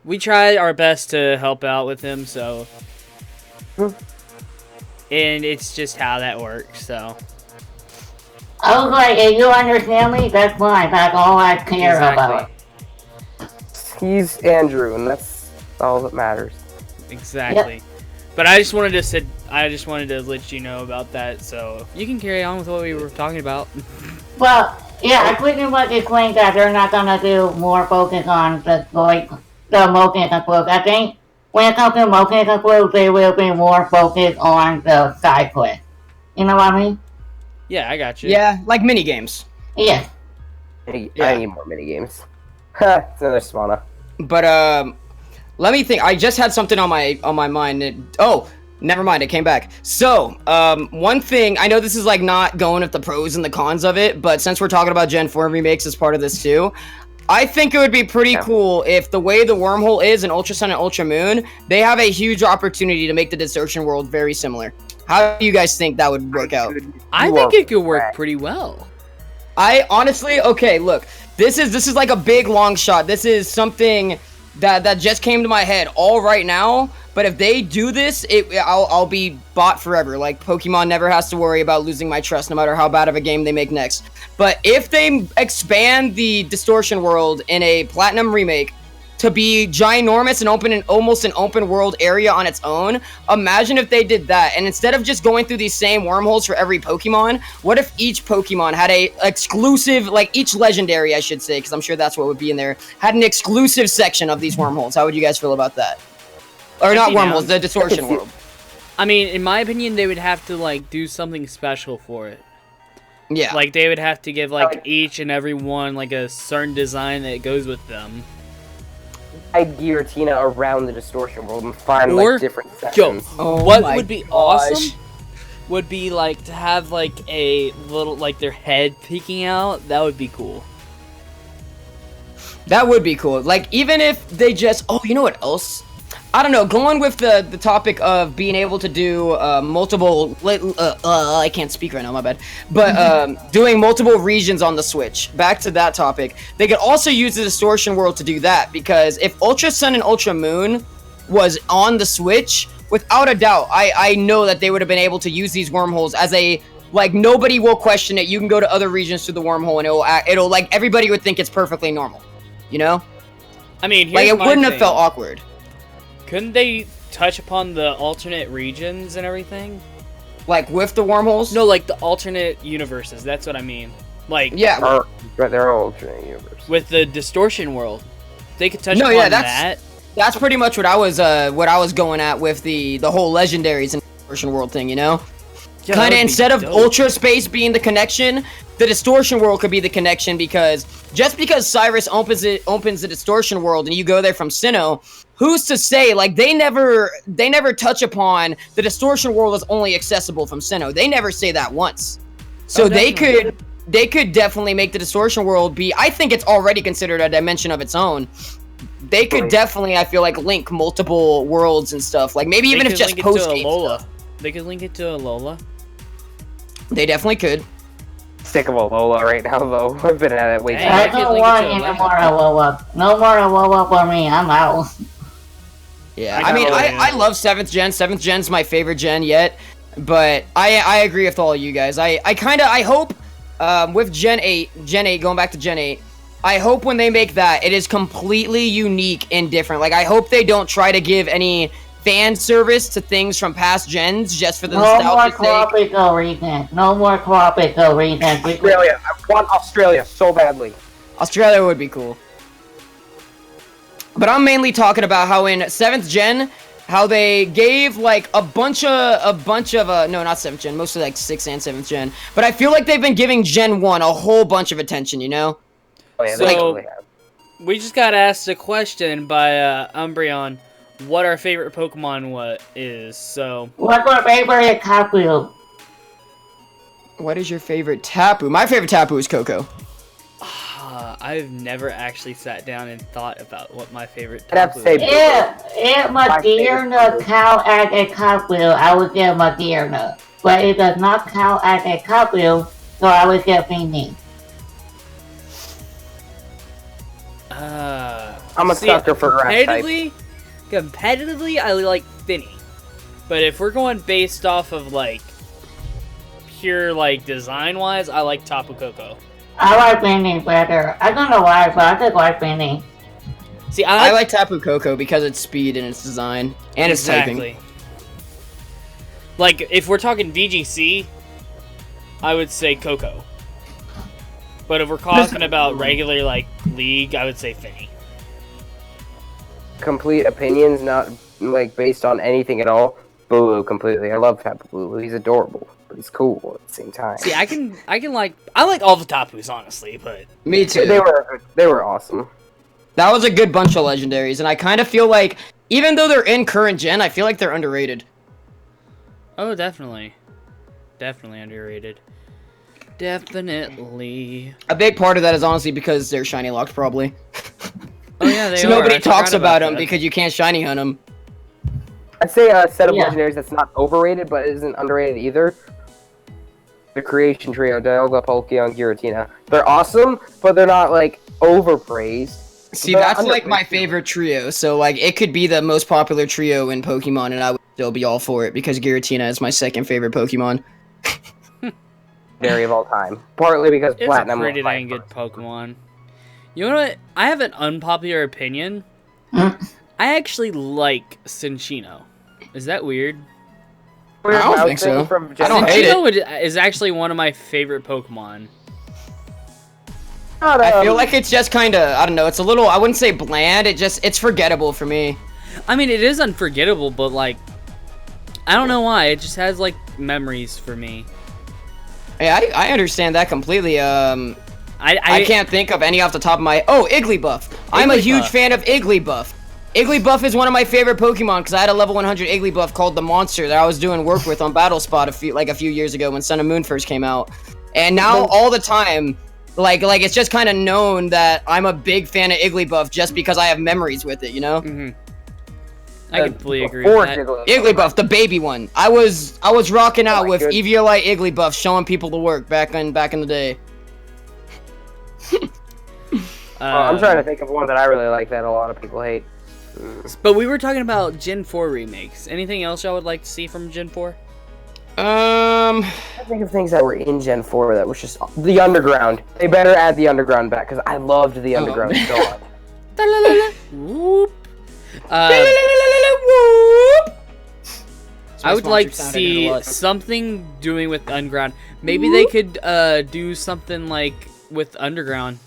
We try our best to help out with him, so and it's just how that works, so.
I was like, if you understand me, that's fine. That's all I care about.
He's Andrew, and that's all that matters.
Exactly. Yep. But I just wanted to let you know about that, so you can carry on with what we were talking about.
Well, yeah, I pretty much explained that they're not gonna do more focus on the motion controls. I think when it comes to motion controls, they will be more focused on the side quest. You know what I mean?
Yeah, I got you.
Yeah, like mini games.
Yeah.
I need more mini games. It's another spawner.
But let me think. I just had something on my mind. Never mind. It came back. So one thing I know this is like not going with the pros and the cons of it, but since we're talking about Gen 4 remakes as part of this too, I think it would be pretty cool if the way the wormhole is in Ultra Sun and Ultra Moon, they have a huge opportunity to make the distortion world very similar. How do you guys think that would work out?
I think it could work pretty well.
I honestly, okay, look, this is like a big long shot. This is something that just came to my head all right now. But if they do this, I'll be bought forever. Like Pokemon never has to worry about losing my trust, no matter how bad of a game they make next. But if they expand the distortion world in a Platinum remake to be ginormous and open and almost an open world area on its own. Imagine if they did that, and instead of just going through these same wormholes for every Pokemon, what if each Pokemon had a exclusive, like each legendary, I should say, because I'm sure that's what would be in there, had an exclusive section of these wormholes. How would you guys feel about that? Or not wormholes, the distortion world.
I mean, in my opinion, they would have to like do something special for it.
Yeah.
Like they would have to give like each and every one like a certain design that goes with them.
I'd Giratina around the distortion world and find like different sections.
What would be awesome would be like to have like a little like their head peeking out. That would be cool.
That would be cool. Like even if they just you know what else? I don't know, going with the topic of being able to do multiple I can't speak right now, my bad. But doing multiple regions on the Switch. Back to that topic. They could also use the distortion world to do that, because if Ultra Sun and Ultra Moon was on the Switch, without a doubt, I know that they would have been able to use these wormholes as a like nobody will question it. You can go to other regions through the wormhole and it'll like everybody would think it's perfectly normal. You know?
I mean,
Like,
here's
it
my
wouldn't have
thing.
felt awkward.
Couldn't they touch upon the alternate regions and everything?
Like, with the wormholes?
No, like the alternate universes. That's what I mean. Like,
Yeah.
They're all alternate universe.
with the distortion world, they could touch
No,
upon
yeah,
that.
That's pretty much what I was going at with the whole legendaries and distortion world thing, you know?
Yeah, that
Kind of
would be
instead of
dope.
ultra space being the connection, the distortion world could be the connection, because just because Cyrus opens the distortion world and you go there from Sinnoh, who's to say, like, they never touch upon the distortion world is only accessible from Sinnoh. They never say that once. So
Oh,
they
definitely.
could definitely make the distortion world be, I think it's already considered a dimension of its own. They could definitely, I feel like, link multiple worlds and stuff. Like, maybe even
They
if
could
just
link it to
post-game
Alola.
stuff.
They could link it to Alola.
They definitely could.
Sick of Alola right now, though. I've been at it way too
Hey,
long.
I
I could
don't
link it
want
to
any
Alola.
more Alola. No more Alola for me. I'm out.
Yeah,
I
I mean,
know,
I love 7th gen. 7th gen's my favorite gen yet. But I agree with all you guys. I hope, with Gen 8, going back to Gen 8, I hope when they make that, it is completely unique and different. Like, I hope they don't try to give any fan service to things from past gens just for the
No more
nostalgia sake.
Tropical region. No more Tropical region.
Australia. I want Australia so badly.
Australia would be cool. But I'm mainly talking about how in 7th gen, how they gave like a bunch of no, not 7th gen, mostly like 6th and 7th gen. But I feel like they've been giving Gen 1 a whole bunch of attention, you know?
Oh, yeah,
So-
they totally have.
We just got asked a question by Umbreon, what our favorite Pokemon is. So
What's your favorite Kapu?
What is your favorite Tapu? My favorite Tapu is Coco.
I've never actually sat down and thought about what my favorite
I'd have
Tapu
to say-
is.
If
My favorite
Madeira
Kapu.
count as a Kapu, I would get Madeira. But it does not count as a Kapu, so I would get Fini.
I'm a
See,
sucker for grass type.
competitively, I like Finny. But if we're going based off of like pure like design wise, I like Tapu Koko.
I like Fini better. I don't know why, but I just like Fini.
See,
I like Tapu Koko because its speed and its design and its typing.
Like if we're talking VGC, I would say Coco. But if we're talking about regular like league, I would say Finny.
Complete opinions, not like based on anything at all. Bulu completely. I love Tapu Bulu. He's adorable, but he's cool at the same time.
See, I like all the Tapus honestly, but
Me too.
They were awesome.
That was a good bunch of legendaries, and I kind of feel like, even though they're in current gen, I feel like they're underrated.
oh, definitely underrated. Definitely.
A big part of that is honestly because they're shiny locked, probably.
Oh yeah, they
So
are.
nobody
I
talks
forgot
about them
that.
because you can't shiny hunt them.
I'd say a set of
Yeah.
legendaries that's not overrated, but isn't underrated either. The Creation Trio, Dialga, Palkia, Giratina. They're awesome, but they're not, like, overpraised.
See,
They're
that's like my
underrated.
favorite trio. So like, it could be the most popular trio in Pokemon, and I would still be all for it because Giratina is my second favorite Pokemon.
Legendary of all time. Partly because
It's
Platinum
a pretty
was my
dang good
first.
Pokemon. You know what? I have an unpopular opinion.
Hmm?
I actually like Cinccino. Is that weird?
I don't
Mouse
think so.
thing from
I don't hate
Cinccino is actually one of my favorite Pokemon.
I feel like it's just kind of, I don't know, it's a little, I wouldn't say bland, it's forgettable for me.
I mean, it is unforgettable, but like, I don't know why. It just has like memories for me.
Yeah, I understand that completely. I can't think of any off the top of my... Oh, Igglybuff. I'm a huge
Igglybuff.
fan of Igglybuff. Igglybuff is one of my favorite Pokemon because I had a level 100 Igglybuff called the Monster that I was doing work with on BattleSpot a few years ago when Sun and Moon first came out. And now all the time, like it's just kind of known that I'm a big fan of Igglybuff just because I have memories with it, you know?
Mm-hmm. I completely agree
Before
with that.
Jigglypuff.
Igglybuff, the baby one. I was rocking out
my
with
goodness.
Eviolite Igglybuff, showing people the work back in the day.
I'm trying to think of one that I really like that a lot of people hate.
But we were talking about Gen 4 remakes. Anything else y'all would like to see from Gen 4?
I think of things that were in Gen 4 that was just the Underground. They better add the Underground back because I loved the Underground so much.
Whoop. I would like to see something doing with Underground. Maybe they could do something like with Underground.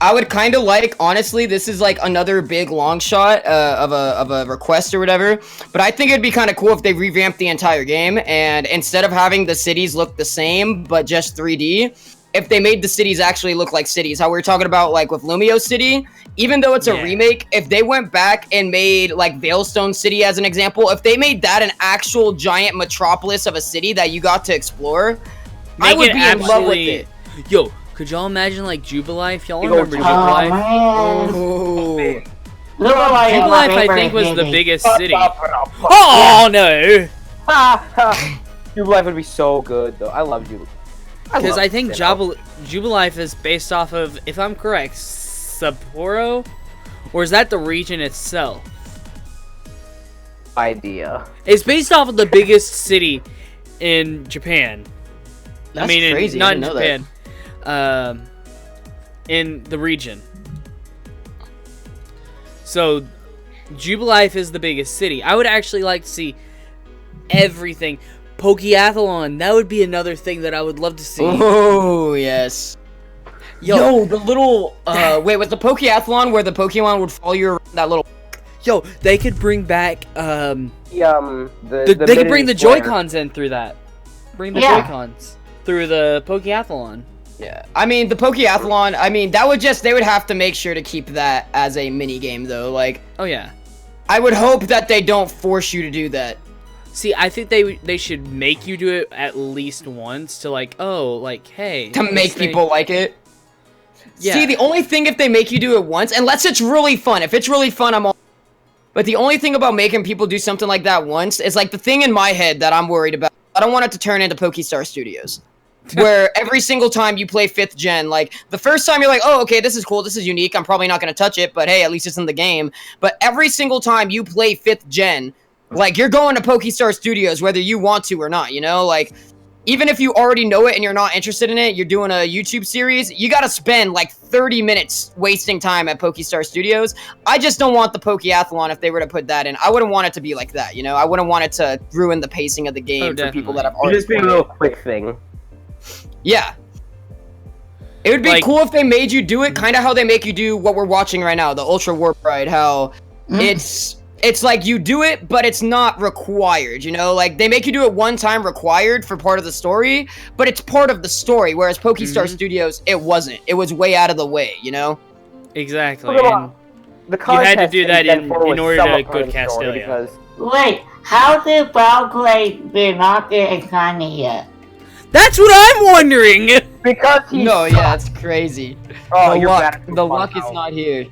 I would kind of like, honestly, this is like another big long shot of a request or whatever, but I think it'd be kind of cool if they revamped the entire game, and instead of having the cities look the same but just 3D, if they made the cities actually look like cities, how we were talking about like with Lumio City, even though it's a remake, if they went back and made like Veilstone City as an example, if they made that an actual giant metropolis of a city that you got to explore, I would be in love with it.
Yo, could y'all imagine like Jubilife? Y'all remember Jubilife?
Oh,
Jubilife, I think, was the biggest city. Oh no!
Jubilife would be so good, though. I love Jubilife.
Because I think Jubilife is based off of, if I'm correct, Sapporo? Or is that the region itself?
Idea.
It's based off of the biggest city in Japan.
That's crazy.
Not in Japan. In the region. So, Jubilife is the biggest city. I would actually like to see everything. Pokeathlon, that would be another thing that I would love to see.
Oh, yes. Yo, the little, wait, was the Pokeathlon where the Pokemon would follow you around that little...
Yo, they could bring back, they could bring the Joy-Cons in through that. Bring the Joy-Cons through the Pokeathlon.
Yeah, I mean, the Pokeathlon, I mean, that would just, they would have to make sure to keep that as a mini game, though, like...
Oh, yeah.
I would hope that they don't force you to do that.
See, I think they should make you do it at least once to like, oh, like, hey.
To make people like it.
Yeah.
See, the only thing if they make you do it once, unless it's really fun. If it's really fun, I'm all... But the only thing about making people do something like that once is like the thing in my head that I'm worried about. I don't want it to turn into Pokestar Studios. Where every single time you play 5th gen, like, the first time you're like, oh, okay, this is cool, this is unique, I'm probably not going to touch it, but hey, at least it's in the game. But every single time you play 5th gen, like, you're going to Pokestar Studios whether you want to or not, you know? Like, even if you already know it and you're not interested in it, you're doing a YouTube series, you gotta spend, like, 30 minutes wasting time at Pokestar Studios. I just don't want the Pokeathlon if they were to put that in. I wouldn't want it to be like that, you know? I wouldn't want it to ruin the pacing of the game for people that have already
just be a little quick thing.
Yeah. It would be
like,
cool if they made you do it kind of how they make you do what we're watching right now, the Ultra Warp Ride, how it's like you do it, but it's not required, you know? Like, they make you do it one time required for part of the story, but it's part of the story, whereas Pokestar Studios, it wasn't. It was way out of the way, you know?
Exactly. And you had to do that in order to go to Castelia.
Wait, how did Balclay be not get a shiny yet?
That's what I'm wondering!
Because he's...
No, yeah, it's crazy.
Oh,
the luck is not here.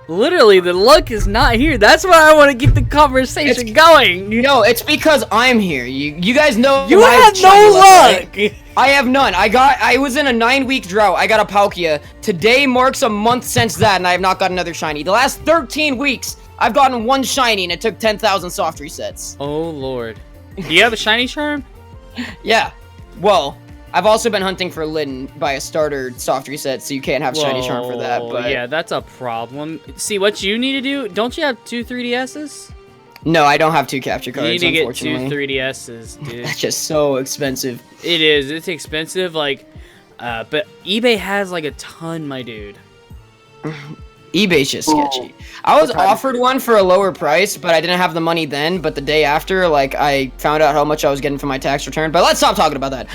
Literally, the luck is not here. That's why I want to keep the conversation going.
No, it's because I'm here. You guys know
you have no luck.
Right? I have none. I was in a 9-week drought. I got a Palkia. Today marks a month since that, and I have not got another shiny. The last 13 weeks, I've gotten one shiny, and it took 10,000 soft resets.
Oh lord. Do you have a shiny charm?
Yeah. Well, I've also been hunting for Litten by a starter soft reset, so you can't have shiny charm for that. But
yeah, that's a problem. See, what you need to do, don't you have 2 3DSs?
No, I don't have 2 capture cards,
you need to get 2
unfortunately.
3DSs, dude.
That's just so expensive.
It is. It's expensive, like, but eBay has, like, a ton, my dude.
eBay's just sketchy. I was offered one for a lower price, but I didn't have the money then. But the day after, like, I found out how much I was getting for my tax return. But let's stop talking about that.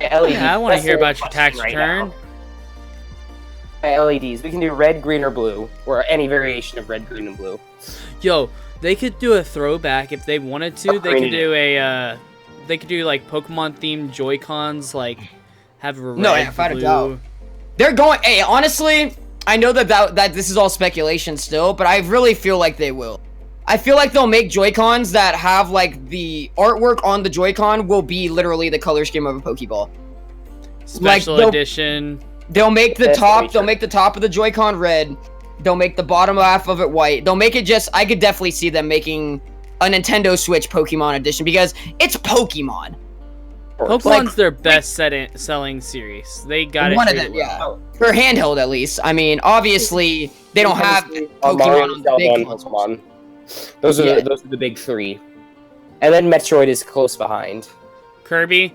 Yeah, I want to hear about your tax return.
LEDs. We can do red, green, or blue, or any variation of red, green, and blue.
Yo, they could do a throwback if they wanted to. They could do a, they could do like Pokemon themed Joy-Cons, like have a red, blue.
They're going. Hey, honestly, I know that this is all speculation still, but I really feel like they will. I feel like they'll make Joy-Cons that have like the artwork on the Joy-Con will be literally the color scheme of a Pokeball.
Special edition.
They'll make the top. They'll make the top of the Joy-Con red. They'll make the bottom half of it white. They'll make it just. I could definitely see them making a Nintendo Switch Pokemon edition because it's Pokemon.
Pokemon's their best selling series. They got
one
it
of them,
well.
yeah. For handheld, at least. I mean, obviously, they don't have Pokemon on the big
Pokemon. Those are the big three. And then Metroid is close behind.
Kirby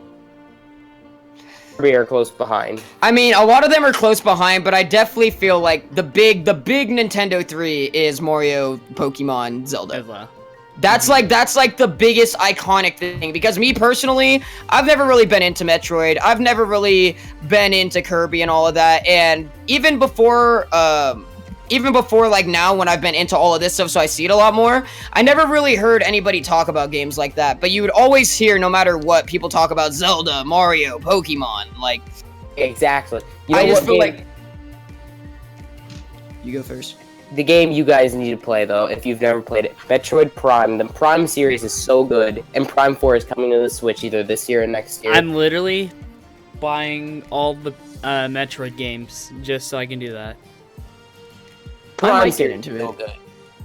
Are close behind.
I mean, a lot of them are close behind, but I definitely feel like the big Nintendo 3 is Mario, Pokemon, Zelda. That's like the biggest iconic thing, because me personally, I've never really been into Metroid. I've never really been into Kirby and all of that. And even before like now, when I've been into all of this stuff, so I see it a lot more, I never really heard anybody talk about games like that. But you would always hear, no matter what, people talk about Zelda, Mario, Pokemon, like.
Exactly.
I just feel like. You go first.
The game you guys need to play, though, if you've never played it, Metroid Prime. The Prime series is so good, and Prime 4 is coming to the Switch either this year or next year.
I'm literally buying all the Metroid games just so I can do that.
Prime series is so good.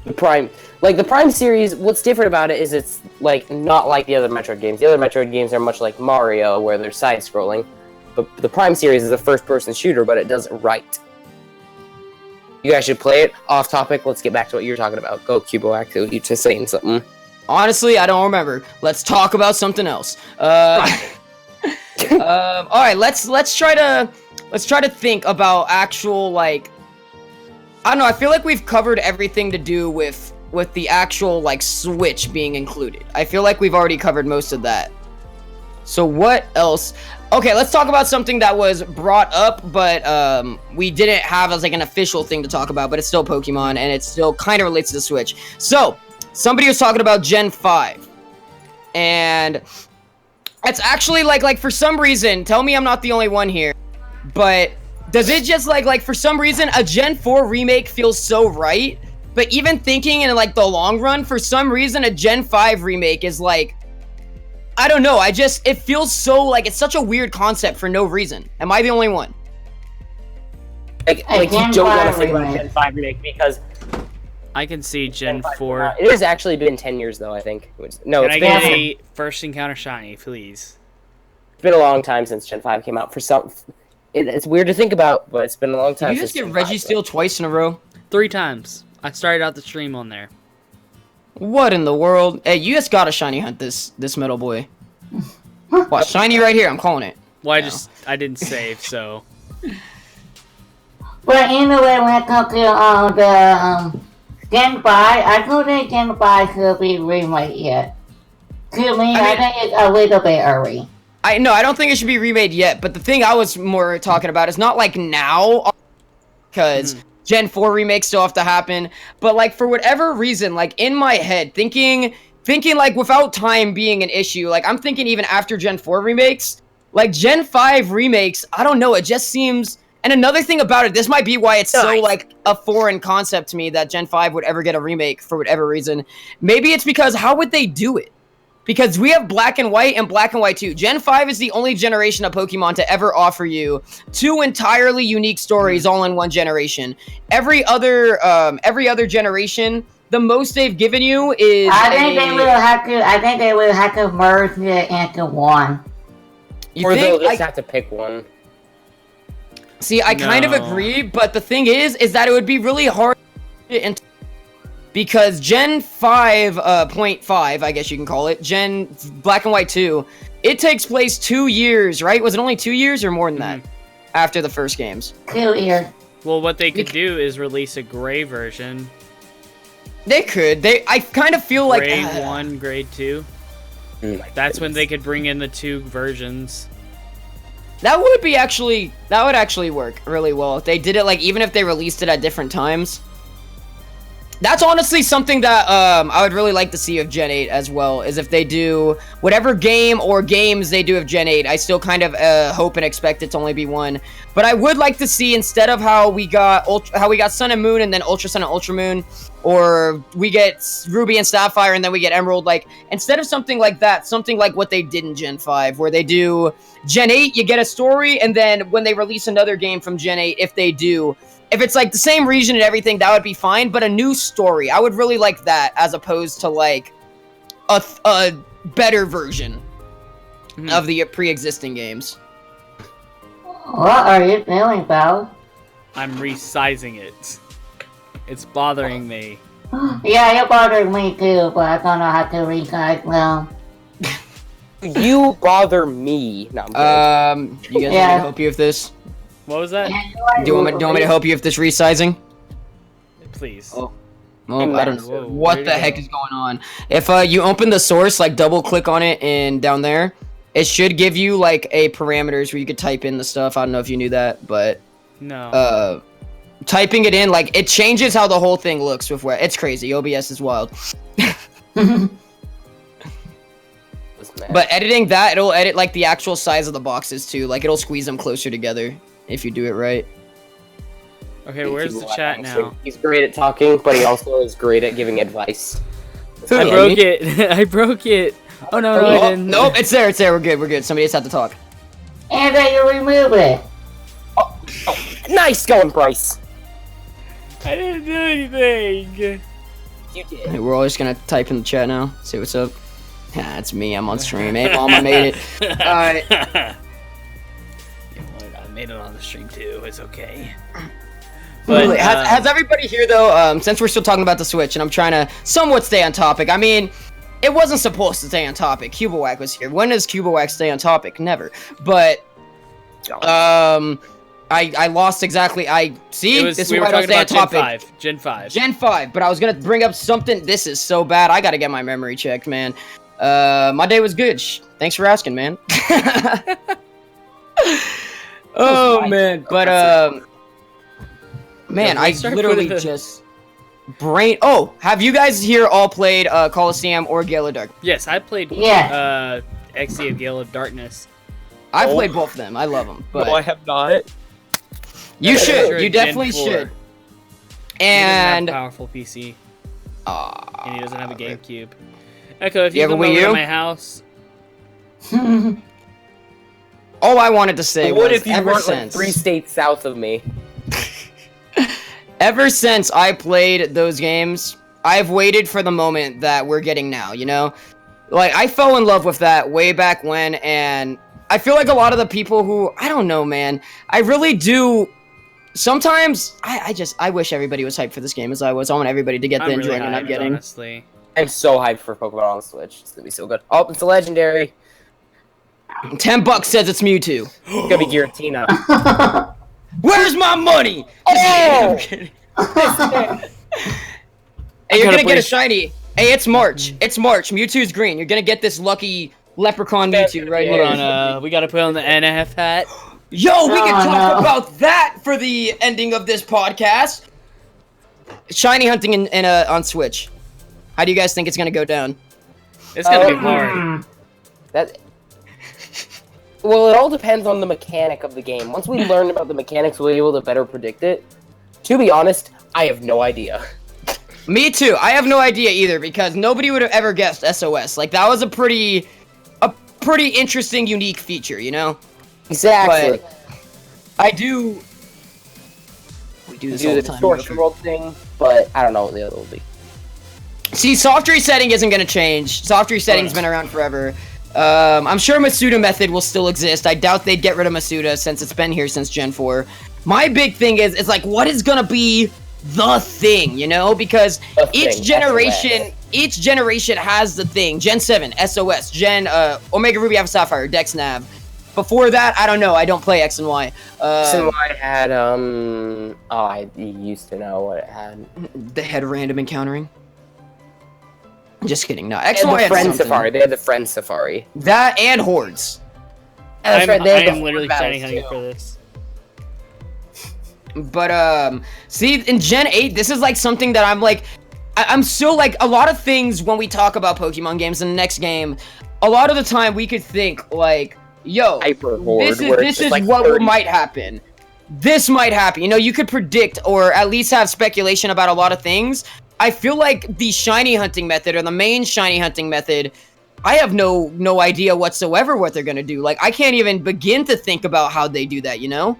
The Prime series, what's different about it is it's like not like the other Metroid games. The other Metroid games are much like Mario, where they're side-scrolling. But the Prime series is a first-person shooter, but it does it right. You guys should play it. Off topic, let's get back to what you were talking about. Go, Cuboac, you just saying something.
Honestly, I don't remember. Let's talk about something else. All right, let's try to think about actual, like, I don't know. I feel like we've covered everything to do with the actual, like, Switch being included. I feel like we've already covered most of that. So what else? Okay, let's talk about something that was brought up, but we didn't have as like an official thing to talk about, but it's still Pokemon, and it still kind of relates to the Switch. So, somebody was talking about Gen 5. And it's actually like for some reason, tell me I'm not the only one here, but does it just like for some reason a Gen 4 remake feels so right, but even thinking in like the long run, for some reason a Gen 5 remake is like, I don't know, it feels so like it's such a weird concept for no reason. Am I the only one?
Like you don't want to think about Gen 5 remake because
I can see Gen 4.
It has actually been 10 years though, I think. No,
Can I get a first encounter shiny, please?
It's been a long time since Gen 5 came out. It's weird to think about, but it's been a long time.
Did you just get Registeel twice in a row?
3 times. I started out the stream on there.
What in the world? Hey, you just gotta shiny hunt this metal boy. What, shiny right here, I'm calling it.
Well, I didn't save, so.
But anyway, when it comes to the Gen 5, I don't think Gen 5 should be remade yet. To me, I think it's a little bit early.
I don't think it should be remade yet, but the thing I was more talking about is not like now, because Gen 4 remakes still have to happen, but like for whatever reason, like in my head, thinking like without time being an issue, like I'm thinking even after Gen 4 remakes, like Gen 5 remakes, I don't know, it just seems, and another thing about it, this might be why it's so like a foreign concept to me that Gen 5 would ever get a remake for whatever reason. Maybe it's because how would they do it? Because we have Black and White and Black and White 2. Gen 5 is the only generation of Pokemon to ever offer you 2 entirely unique stories all in one generation. Every other generation, the most they've given you is
I think they will have to merge it into one.
Or they'll just have to pick one.
See, I kind of agree, but the thing is that it would be really hard to because Gen 5.5, I guess you can call it, Gen Black and White 2, it takes place 2 years, right? Was it only 2 years or more than that after the first games?
2 years.
Well, what they could do is release a gray version.
They could. I kind of feel like
Grade 1, Grade 2. That's when they could bring in the 2 versions.
That would actually work really well if they did it, like, even if they released it at different times. That's honestly something that I would really like to see of Gen 8 as well, is if they do whatever game or games they do of Gen 8, I still kind of hope and expect it to only be one. But I would like to see, instead of how we got Sun and Moon and then Ultra Sun and Ultra Moon, or we get Ruby and Sapphire and then we get Emerald, like, instead of something like that, something like what they did in Gen 5, where they do Gen 8, you get a story, and then when they release another game from Gen 8, if it's like the same region and everything, that would be fine, but a new story, I would really like that, as opposed to like a better version. of the pre-existing games.
What are you doing, Bo?
I'm resizing it. It's bothering me.
Yeah, you're bothering me too, but I don't know how to resize well.
You bother me. No, I'm kidding.
You guys want me to help you with this?
What was that?
Do you want me to help you with this resizing?
Please.
Oh, I don't know
Whoa,
what the heck is going on. If you open the source, like double click on it and down there, it should give you like a parameters where you could type in the stuff. I don't know if you knew that, but
no.
Typing it in, like it changes how the whole thing looks with where it's crazy. OBS is wild. But editing that, it'll edit like the actual size of the boxes too. Like it'll squeeze them closer together if you do it right.
Okay, where's the chat now?
He's great at talking, but he also is great at giving advice.
I broke it. I broke it. Oh no, I didn't.
Nope, it's there. We're good. Somebody just had to talk.
And then you remove it.
Oh, nice going, Bryce.
I didn't do anything.
You did.
Hey, we're all just gonna type in the chat now. See what's up. Yeah, it's me. I'm on stream. Hey, mom, I made it. Alright.
I made it on the stream too. It's okay. But
has everybody here though? Since we're still talking about the Switch, and I'm trying to somewhat stay on topic. I mean, it wasn't supposed to stay on topic. Cubawack was here. When does Cubawack stay on topic? Never. But I lost exactly. This is why I don't stay on topic.
Gen 5.
Gen 5. But I was gonna bring up something. This is so bad. I gotta get my memory checked, man. My day was good. Thanks for asking, man. Oh man, but man, I literally just brain. Oh, have you guys here all played Coliseum or Gale of Dark?
Yes, I played XE of Gale of Darkness.
I played both of them. I love them. But
no, I have not.
You should. You definitely should. And
he doesn't have a powerful PC. And he doesn't have a GameCube. Echo, if
you
come over to my house.
All I wanted to say
what
was,
if you weren't like 3 states south of me?
Ever since I played those games, I've waited for the moment that we're getting now, you know? Like, I fell in love with that way back when, and I feel like a lot of the people who, I don't know, man, I really do. Sometimes, I wish everybody was hyped for this game as I was. I want everybody to get the enjoyment I'm getting.
Honestly.
I'm so hyped for Pokemon on the Switch. It's gonna be so good. Oh, it's a legendary.
$10 says it's Mewtwo.
It's gonna be Giratina.
Where's my money?
Oh!
Hey, you're gonna get a shiny. Hey, it's March. It's March. Mewtwo's green. You're gonna get this lucky leprechaun Mewtwo right here.
Hold on, we gotta put on the NF hat.
Yo, we can talk about that for the ending of this podcast. Shiny hunting on Switch. How do you guys think it's gonna go down?
It's gonna be hard.
Well, it all depends on the mechanic of the game. Once we learn about the mechanics, we'll be able to better predict it. To be honest, I have no idea.
Me too. I have no idea either, because nobody would have ever guessed SOS. Like, that was a pretty interesting, unique feature, you know?
Exactly.
But I do... We do this all the time.
Distortion world thing, but I don't know what the other will be.
See, soft resetting isn't gonna change. Soft resetting's been around forever. I'm sure Masuda method will still exist. I doubt they'd get rid of Masuda since it's been here since Gen 4. My big thing is like, what is gonna be the thing, you know? Because each generation has the thing. Gen 7, SOS, Gen Omega Ruby Alpha Sapphire, Dex Nav. Before that, I don't know. I don't play X and Y.
X and Y had I used to know what it had.
They had random encountering. Just kidding. No, X and
Y
had
Friend Safari. They had the Friend Safari.
That and Hordes.
That's right.
I am literally shiny hunting for this.
But see, in Gen 8, this is like something that I'm like, I'm still like, a lot of things when we talk about Pokemon games in the next game, a lot of the time we could think like, yo, this is like what might happen. This might happen. You know, you could predict or at least have speculation about a lot of things. I feel like the shiny hunting method, or the main shiny hunting method, I have no idea whatsoever what they're gonna do. Like, I can't even begin to think about how they do that, you know?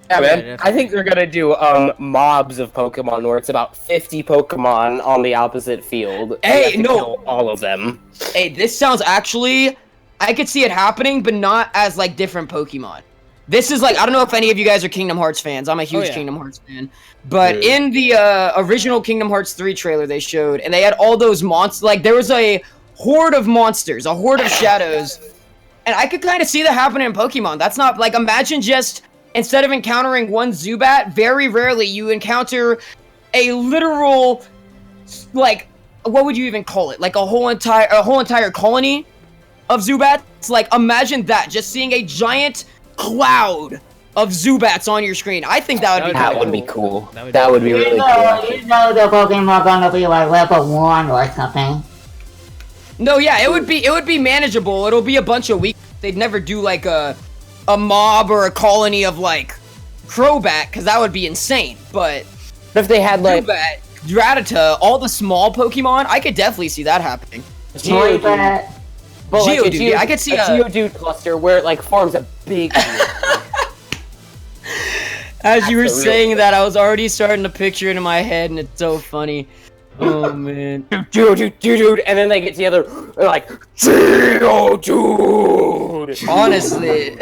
Yeah, man. I think they're gonna do mobs of Pokemon where it's about 50 Pokemon on the opposite field.
Hey, no,
all of them.
Hey, this sounds actually I could see it happening, but not as like different Pokemon. This is like, I don't know if any of you guys are Kingdom Hearts fans. I'm a huge Kingdom Hearts fan. But in the original Kingdom Hearts 3 trailer they showed, and they had all those monsters, like there was a horde of monsters, a horde of shadows. And I could kind of see that happening in Pokemon. That's not, like, imagine just, instead of encountering one Zubat, very rarely you encounter a literal, like, what would you even call it? Like a whole entire colony of Zubats? Like, imagine that, just seeing a giant cloud of Zubats on your screen. I think that would be
cool. That would be really cool.
You know the Pokemon are gonna be like level 1 or something.
No, yeah, it would be manageable. It'll be a bunch of weak. They'd never do like a mob or a colony of like Crobat, because that would be insane. But
if they had like
Zubat, Rattata, all the small Pokemon, I could definitely see that happening.
Geodude.
But like
Geodude, I could see
a Geodude cluster where it like forms a big.
As you were saying that, I was already starting to picture it in my head, and it's so funny. Oh man.
Dude, and then they get together, they're like, Geodude!
Honestly.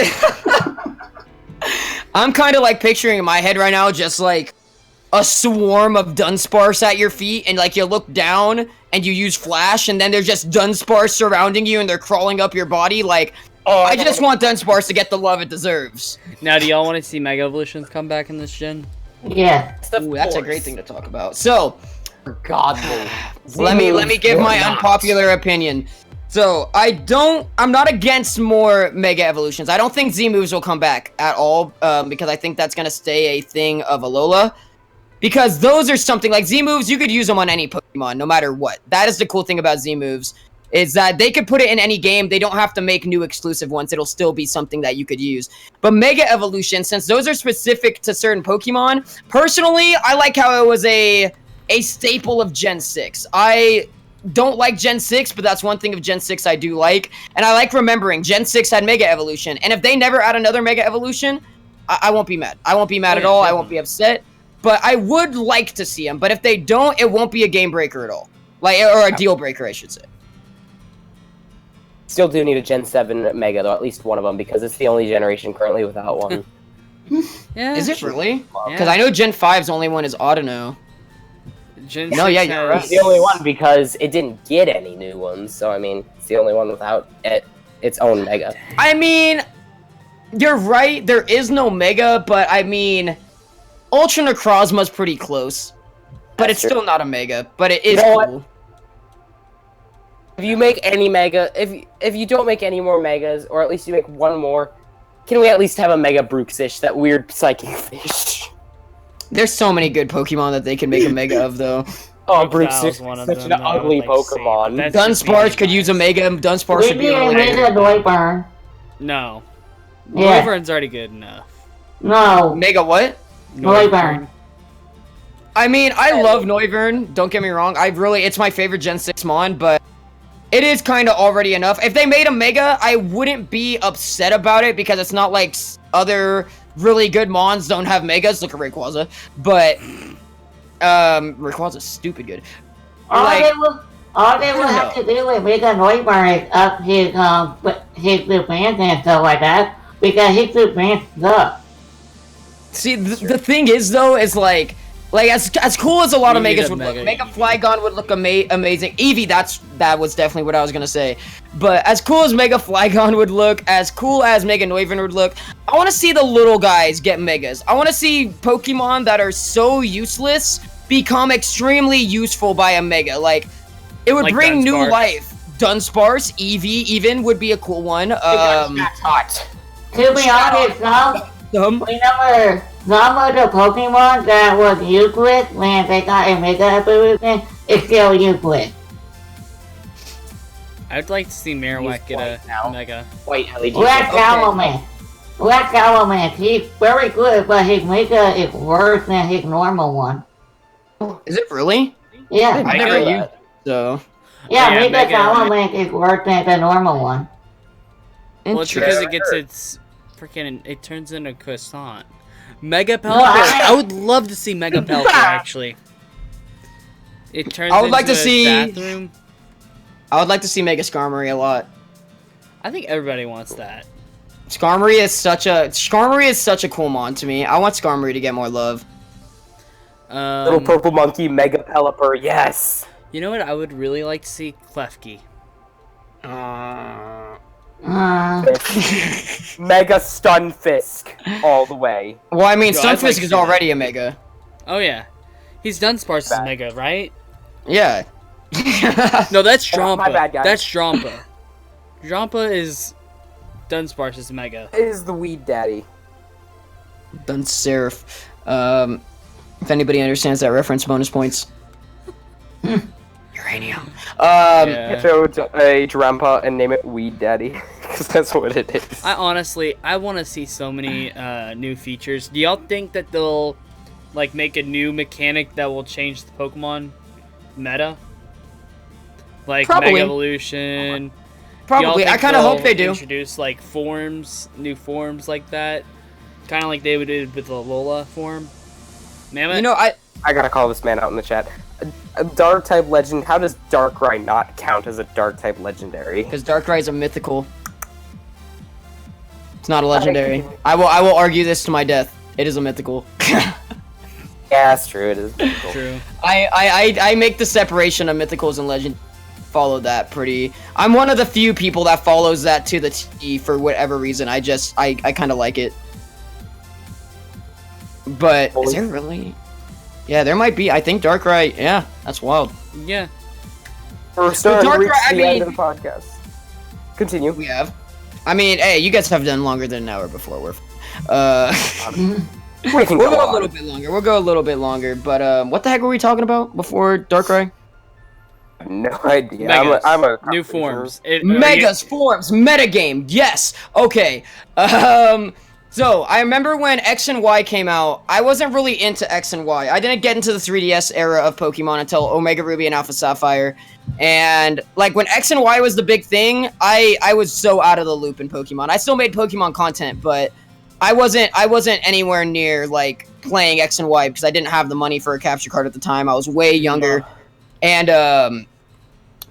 I'm kind of like picturing in my head right now just like a swarm of Dunsparce at your feet, and like you look down and you use Flash, and then there's just Dunsparce surrounding you and they're crawling up your body like, oh, I just want Dunsparce to get the love it deserves.
Now, do y'all want to see Mega Evolutions come back in this gen?
Yeah.
Ooh, that's a great thing to talk about. So,
godly.
let me give my unpopular opinion. So, I'm not against more Mega Evolutions. I don't think Z-moves will come back at all, because I think that's gonna stay a thing of Alola. Because those are something, like Z-moves, you could use them on any Pokemon, no matter what. That is the cool thing about Z-moves, is that they could put it in any game. They don't have to make new exclusive ones. It'll still be something that you could use. But Mega Evolution, since those are specific to certain Pokemon, personally, I like how it was a staple of Gen 6. I don't like Gen 6, but that's one thing of Gen 6 I do like. And I like remembering Gen 6 had Mega Evolution. And if they never add another Mega Evolution, I won't be mad. I won't be mad at all. Definitely. I won't be upset. But I would like to see them. But if they don't, it won't be a game breaker at all. Like, or a deal breaker, I should say.
Still do need a Gen 7 Mega, though, at least one of them, because it's the only generation currently without one.
Yeah.
Is it really? Because I know Gen 5's only one is Audino.
Gen
no, yeah, you're right.
It's the only one because it didn't get any new ones, so I mean, it's the only one without its own Mega.
I mean, you're right, there is no Mega, but I mean, Ultra Necrozma's pretty close. But it's still not a Mega, but it is cool.
If you make any Mega, if you don't make any more Megas, or at least you make one more, can we at least have a Mega Bruxish, that weird psychic fish?
There's so many good Pokemon that they can make a Mega of, though.
Oh, Bruxish is such an ugly Pokemon.
Dunsparce could use a Mega. Dunsparce would be a
Mega Noivern.
No.
Yeah.
Noivern's already good enough.
No.
Mega what?
Noivern.
I mean, I love Noivern. Don't get me wrong. It's my favorite Gen 6 Mon, but it is kind of already enough. If they made a Mega, I wouldn't be upset about it because it's not like other really good Mons don't have Megas. Look at Rayquaza. But, Rayquaza's stupid good.
All they will have to do is make a Noivern is up his defense and stuff like that, because his defense sucks.
See, the thing is, though, is like as cool as a lot of Megas would look, Mega Flygon would look amazing. Eevee, that was definitely what I was gonna say. But as cool as Mega Flygon would look, as cool as Mega Noivern would look, I want to see the little guys get Megas. I want to see Pokemon that are so useless become extremely useful by a Mega. Like, it would bring new life. Dunsparce, Eevee, even would be a cool one.
That's hot.
To be honest, remember some of the Pokemon that was useless when they got a Mega Evolution is still useless.
I'd like to see Marowak get a Mega.
White LED.
Black Salamander. He's very good, but his Mega is worse than his normal one.
Is it really?
Yeah.
I never used it, so.
Yeah, Mega Salamander is worse than the normal one.
Well, it's because it gets its freaking, it turns into a croissant. Mega Pelipper. I would love to see Mega Pelipper, actually. It turns
I would like to
into a
see
bathroom.
I would like to see Mega Skarmory a lot.
I think everybody wants that.
Skarmory is such a cool mon to me. I want Skarmory to get more love.
Little purple monkey, Mega Pelipper, yes!
You know what? I would really like to see Klefki.
Mega Stunfisk all the way.
Well, I mean,
Yo, I'd
Stunfisk
like to
is
see
already a Mega.
Oh yeah, he's Dunsparce's
Bad.
Mega, right?
Yeah.
No, that's Drampa.
my bad, guys.
That's Drampa. Drampa is Dunsparce's Mega.
Is the Weed Daddy.
Dunserif. If anybody understands that reference, bonus points. Uranium.
Yeah.
Throw a Drampa and name it Weed Daddy, because that's what it is.
I want to see so many new features. Do y'all think that they'll like make a new mechanic that will change the Pokemon meta? Like
Probably.
Mega Evolution.
Probably. I kind of hope they do.
Introduce like new forms like that, kind of like they did with the Alola form. Mammoth?
You know,
I gotta call this man out in the chat. A Dark type legend. How does Darkrai not count as a Dark type legendary?
because Darkrai's a mythical. It's not a legendary. I will argue this to my death. It is a mythical.
Yeah, that's true. It is.
True.
I make the separation of mythicals and legend. Follow that pretty. I'm one of the few people that follows that to the T for whatever reason. I kind of like it. But is there really? Yeah, there might be. I think Darkrai. Yeah, that's wild.
Yeah.
We're starting to reach
Darkrai,
the end of the podcast. Continue.
We have. I mean, hey, you guys have done longer than an hour before.
We can
We'll
go
go a
on.
little bit longer. We'll go a little bit longer. But what the heck were we talking about before Darkrai?
No idea.
Megas.
I'm a
New forms.
Megas, forms, metagame, yes! Okay, so, I remember when X and Y came out, I wasn't really into X and Y. I didn't get into the 3DS era of Pokemon until Omega Ruby and Alpha Sapphire. And, like, when X and Y was the big thing, I was so out of the loop in Pokemon. I still made Pokemon content, but I wasn't anywhere near, like, playing X and Y because I didn't have the money for a capture card at the time. I was way younger. And,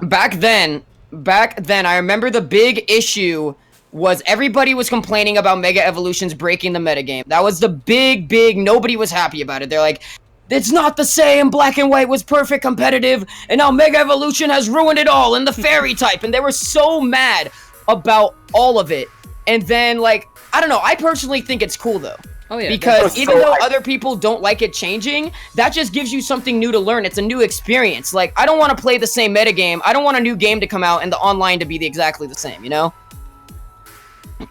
back then, I remember the big issue was everybody was complaining about Mega Evolutions breaking the metagame. That was the big, nobody was happy about it. They're like, it's not the same, Black and White was perfect competitive, and now Mega Evolution has ruined it all in the fairy type, and they were so mad about all of it. And then, like, I don't know, I personally think it's cool, though.
Oh yeah.
Because even though other people don't like it changing, that just gives you something new to learn. It's a new experience. Like, I don't want to play the same metagame. I don't want a new game to come out and the online to be exactly the same, you know?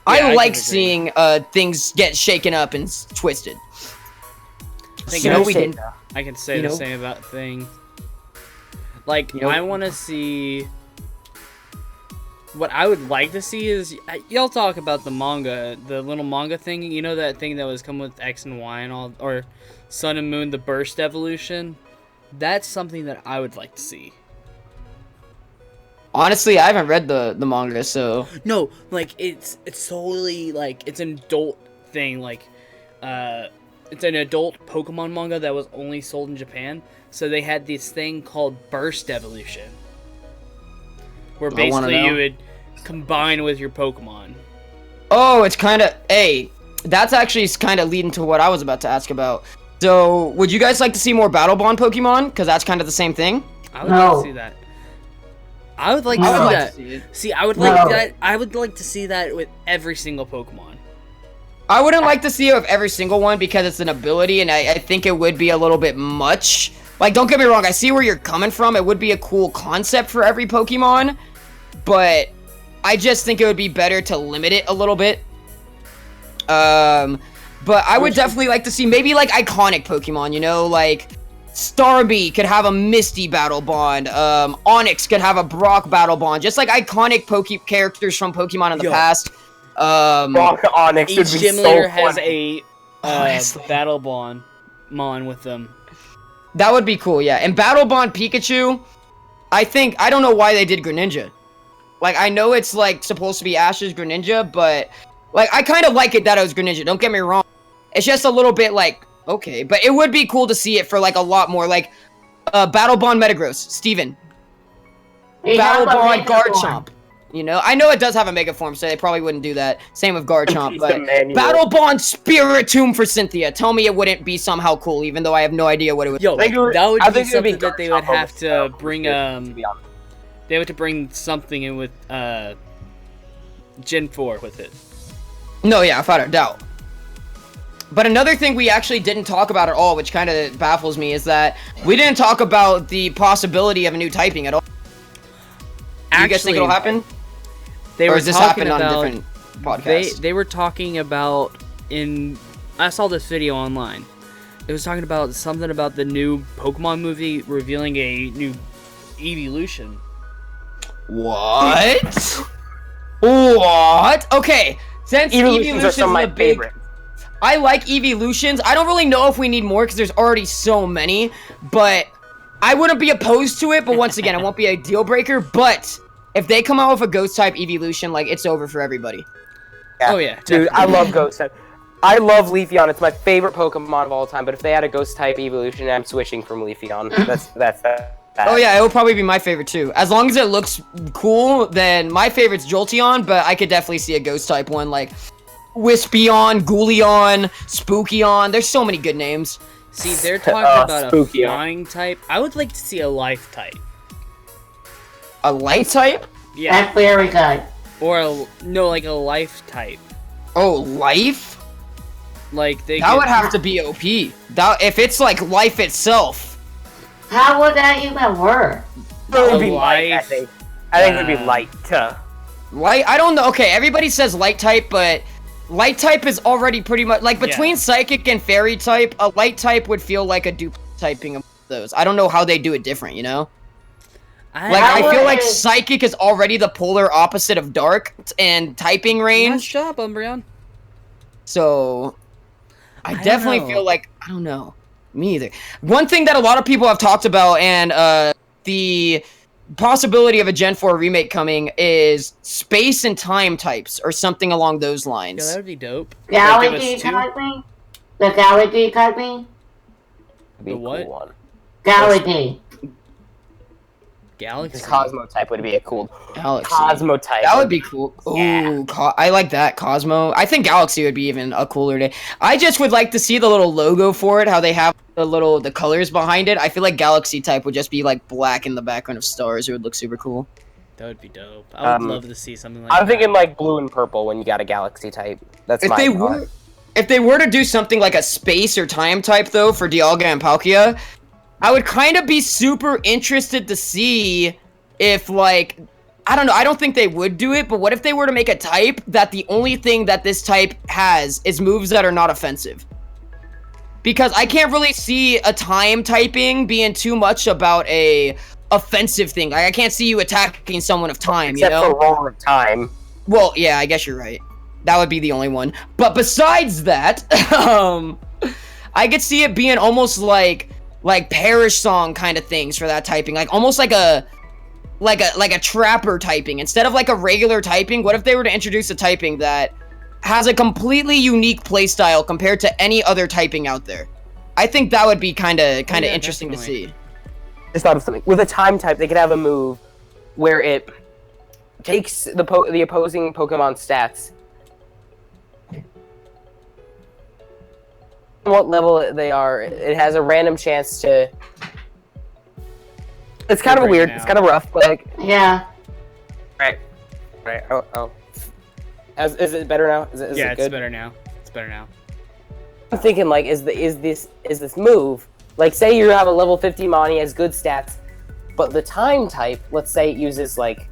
I like seeing things get shaken up and twisted.
I can say the same about things. Like, I want to see... What I would like to see is... Y'all talk about the manga, the little manga thing. You know that thing that was coming with X and Y and all... Or Sun and Moon, the burst evolution? That's something that I would like to see.
Honestly, I haven't read the manga, so...
No, like, it's solely, like, it's an adult thing, like, it's an adult Pokemon manga that was only sold in Japan, so they had this thing called Burst Evolution, where basically you would combine with your Pokemon.
Oh, it's kind of... Hey, that's actually kind of leading to what I was about to ask about. So, would you guys like to see more Battle Bond Pokemon? Because that's kind of the same thing.
I would like to see that. I would like to see that. See, I would like that. I would like to see that with every single Pokemon.
I wouldn't like to see it with every single one because it's an ability, and I think it would be a little bit much. Like, don't get me wrong, I see where you're coming from. It would be a cool concept for every Pokemon, but I just think it would be better to limit it a little bit. But I would definitely like to see maybe, like, iconic Pokemon, you know, like... Starmie could have a Misty battle bond. Onix could have a Brock battle bond. Just like iconic characters from Pokemon in the past.
Brock Onix
Each
would be
gym
so
leader
funny.
has a battle bond mon with them.
That would be cool, yeah. And battle bond Pikachu, I don't know why they did Greninja. Like, I know it's like supposed to be Ash's Greninja, but like I kind of like it that it was Greninja. Don't get me wrong. It's just a little bit like. Okay, but it would be cool to see it for, like, a lot more, like, Battle Bond Metagross, Steven. Battle Bond Garchomp. You know, I know it does have a mega form, so they probably wouldn't do that. Same with Garchomp, but
manual.
Battle Bond Spiritomb for Cynthia. Tell me it wouldn't be somehow cool, even though I have no idea what it would.
Yo,
I think it would-
that would
I
be
think it would be
something that they would
Garchomp
have to
over
bring.
to be honest.
They have to bring something in with Gen 4 with it.
No, yeah, without a doubt. But another thing we actually didn't talk about at all, which kind of baffles me, is that we didn't talk about the possibility of a new typing at all. Do you guys think it'll happen?
They
or
were
has this
talking
happened
about,
on different podcasts?
They were talking about I saw this video online. It was talking about something about the new Pokemon movie revealing a new evolution.
What? What? Okay, since
Evolutions are some of my
big,
favorites.
I like evolutions. I don't really know if we need more because there's already so many, but I wouldn't be opposed to it. But once again, it won't be a deal breaker. But if they come out with a ghost type evolution, like, it's over for everybody.
Yeah.
Oh yeah,
Dude,
definitely.
I love Ghost type. I love Leafeon. It's my favorite Pokemon of all time. But if they had a Ghost type evolution, I'm switching from Leafeon. That's that.
Oh yeah, it will probably be my favorite too. As long as it looks cool, then my favorite's Jolteon, but I could definitely see a ghost type one, like Wispyon, Ghoulion, Spookion. There's so many good names.
See, they're talking about a
Spooky.
flying type. I would like to see a life type.
A light type?
Yeah,
That's very good.
or like a life type.
Oh, life?
Like they.
That
could-
would have to be OP. That if it's like life itself.
How would that even work?
It would be light, I
life.
think. I think it would be light.
Light? I don't know. Okay, everybody says light type, but light type is already pretty much like between
Yeah.
psychic and fairy type. A light type would feel like a duplicate typing of those. I don't know how they do it different. You know. Like, I feel like
would-
Psychic is already the polar opposite of Dark and typing
Nice
range.
job, Umbreon.
So, I
don't
definitely
know.
feel like, I don't know. Me either. One thing that a lot of people have talked about, and the possibility of a Gen 4 remake coming, is space and time types, or something along those
Yeah,
lines.
that would be dope. Like, give us
Galaxy
two.
typing? The Galaxy typing?
Be
The
a
what?
cool one.
Galaxy.
Galaxy.
The Cosmo type would be a cool.
Galaxy.
Cosmo type.
That would be cool. Ooh,
Yeah.
I like that, Cosmo. I think Galaxy would be even a cooler day. I just would like to see the little logo for it, how they have the colors behind it. I feel like Galaxy type would just be like black in the background of stars. It would look super cool.
That would be dope. I would love to see something like that.
I'm thinking like blue and purple when you got a Galaxy type. That's
If
my
they
thought.
were, if they were to do something like a space or time type though for Dialga and Palkia, I would kind of be super interested to see if, like, I don't know, I don't think they would do it, but what if they were to make a type that the only thing that this type has is moves that are not offensive? Because I can't really see a time typing being too much about a offensive thing. Like, I can't see you attacking someone of time,
Except
you know?
for Roar of Time.
Well, yeah, I guess you're right. That would be the only one. But besides that, I could see it being almost like Parish Song kind of things for that typing. Like almost like a trapper typing. Instead of like a regular typing, what if they were to introduce a typing that has a completely unique playstyle compared to any other typing out there? I think that would be kind of interesting
definitely.
to see.
Just thought of something. With a time type, they could have a move where it takes the opposing Pokemon stats, what level they are. It has a random chance to. It's kind of
Figure it
weird.
out.
It's kind of rough, but like,
Yeah.
right. Oh. Is it better now? Is
Yeah,
it
it's
good?
better now. It's better now.
I'm thinking like, is this move, like, say you have a level 50 Mon, he has good stats, but the time type, let's say it uses like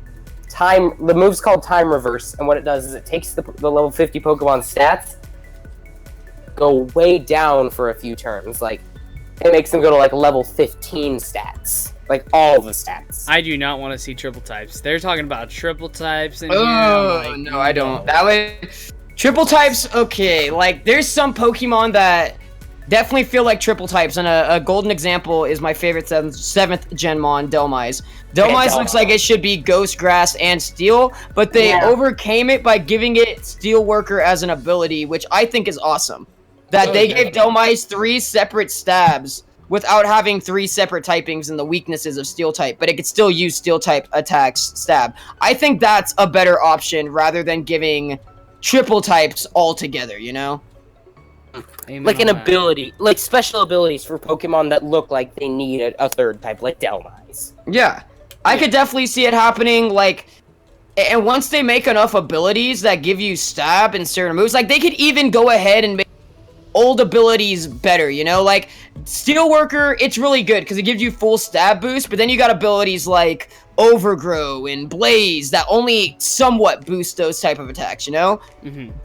time. The move's called Time Reverse, and what it does is it takes the level 50 Pokemon stats, go way down for a few turns. Like, it makes them go to like level 15 stats, like all the stats.
I do not want to see triple types. They're talking about triple types in here.
Oh,
I'm like,
no, I don't. That would... Triple types, okay. Like, there's some Pokemon that definitely feel like triple types, and a golden example is my favorite 7th Gen Mon, Delmise. Delmise looks like it should be Ghost, Grass, and Steel, but they overcame it by giving it Steel Worker as an ability, which I think is awesome. That they gave Delmise 3 separate stabs without having 3 separate typings and the weaknesses of steel type, but it could still use steel type attacks, stab. I think that's a better option rather than giving triple types altogether, you know?
Amen
Like an
on that.
ability, like special abilities for Pokemon that look like they need a third type, like Delmise.
Yeah. I could definitely see it happening, like, and once they make enough abilities that give you stab and certain moves, like, they could even go ahead and make old abilities better, you know? Like, Steelworker, it's really good because it gives you full stab boost, but then you got abilities like Overgrow and Blaze that only somewhat boost those type of attacks, you know?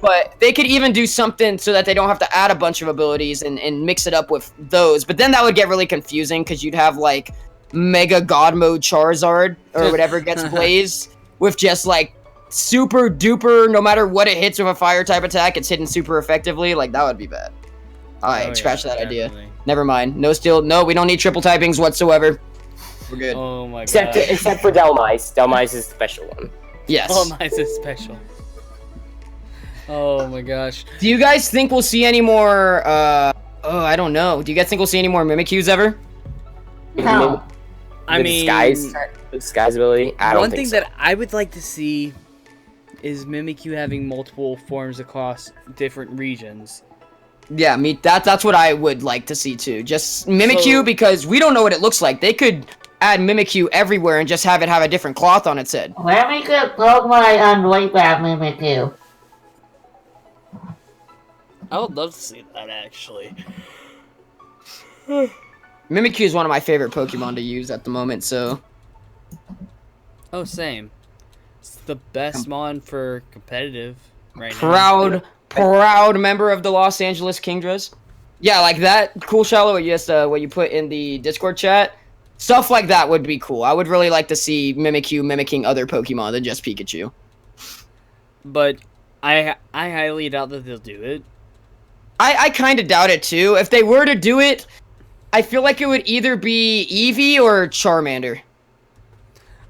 But they could even do something so that they don't have to add a bunch of abilities and mix it up with those, but then that would get really confusing because you'd have, like, Mega God Mode Charizard or whatever gets Blaze with just, like, super duper, no matter what it hits with a fire type attack, it's hitting super effectively. Like, that would be bad. Alright, scratch that idea. Never mind. No steel. No, we don't need triple typings whatsoever. We're good.
Oh my god.
Except for Delmise. Delmise is the special one.
Yes.
Oh, mine's is special. Oh my gosh.
Do you guys think we'll see any more, I don't know. Do you guys think we'll see any more Mimikyus ever?
No.
I mean,
disguise ability. I don't
one
think
thing
so.
that I would like to see is Mimikyu having multiple forms across different regions.
Yeah, that's what I would like to see too. Just Mimikyu,
So-
because we don't know what it looks like. They could add Mimikyu everywhere and just have it have a different cloth on its head.
Let me get Pokemon on way back Mimikyu.
I would love to see that actually.
Mimikyu is one of my favorite Pokemon to use at the moment, so...
Oh, same. It's the best mon for competitive right now.
Proud member of the Los Angeles Kingdras. Yeah, like that. Cool, Shallow, what you put in the Discord chat. Stuff like that would be cool. I would really like to see Mimikyu mimicking other Pokemon than just Pikachu.
But I highly doubt that they'll do it.
I kind of doubt it too. If they were to do it, I feel like it would either be Eevee or Charmander.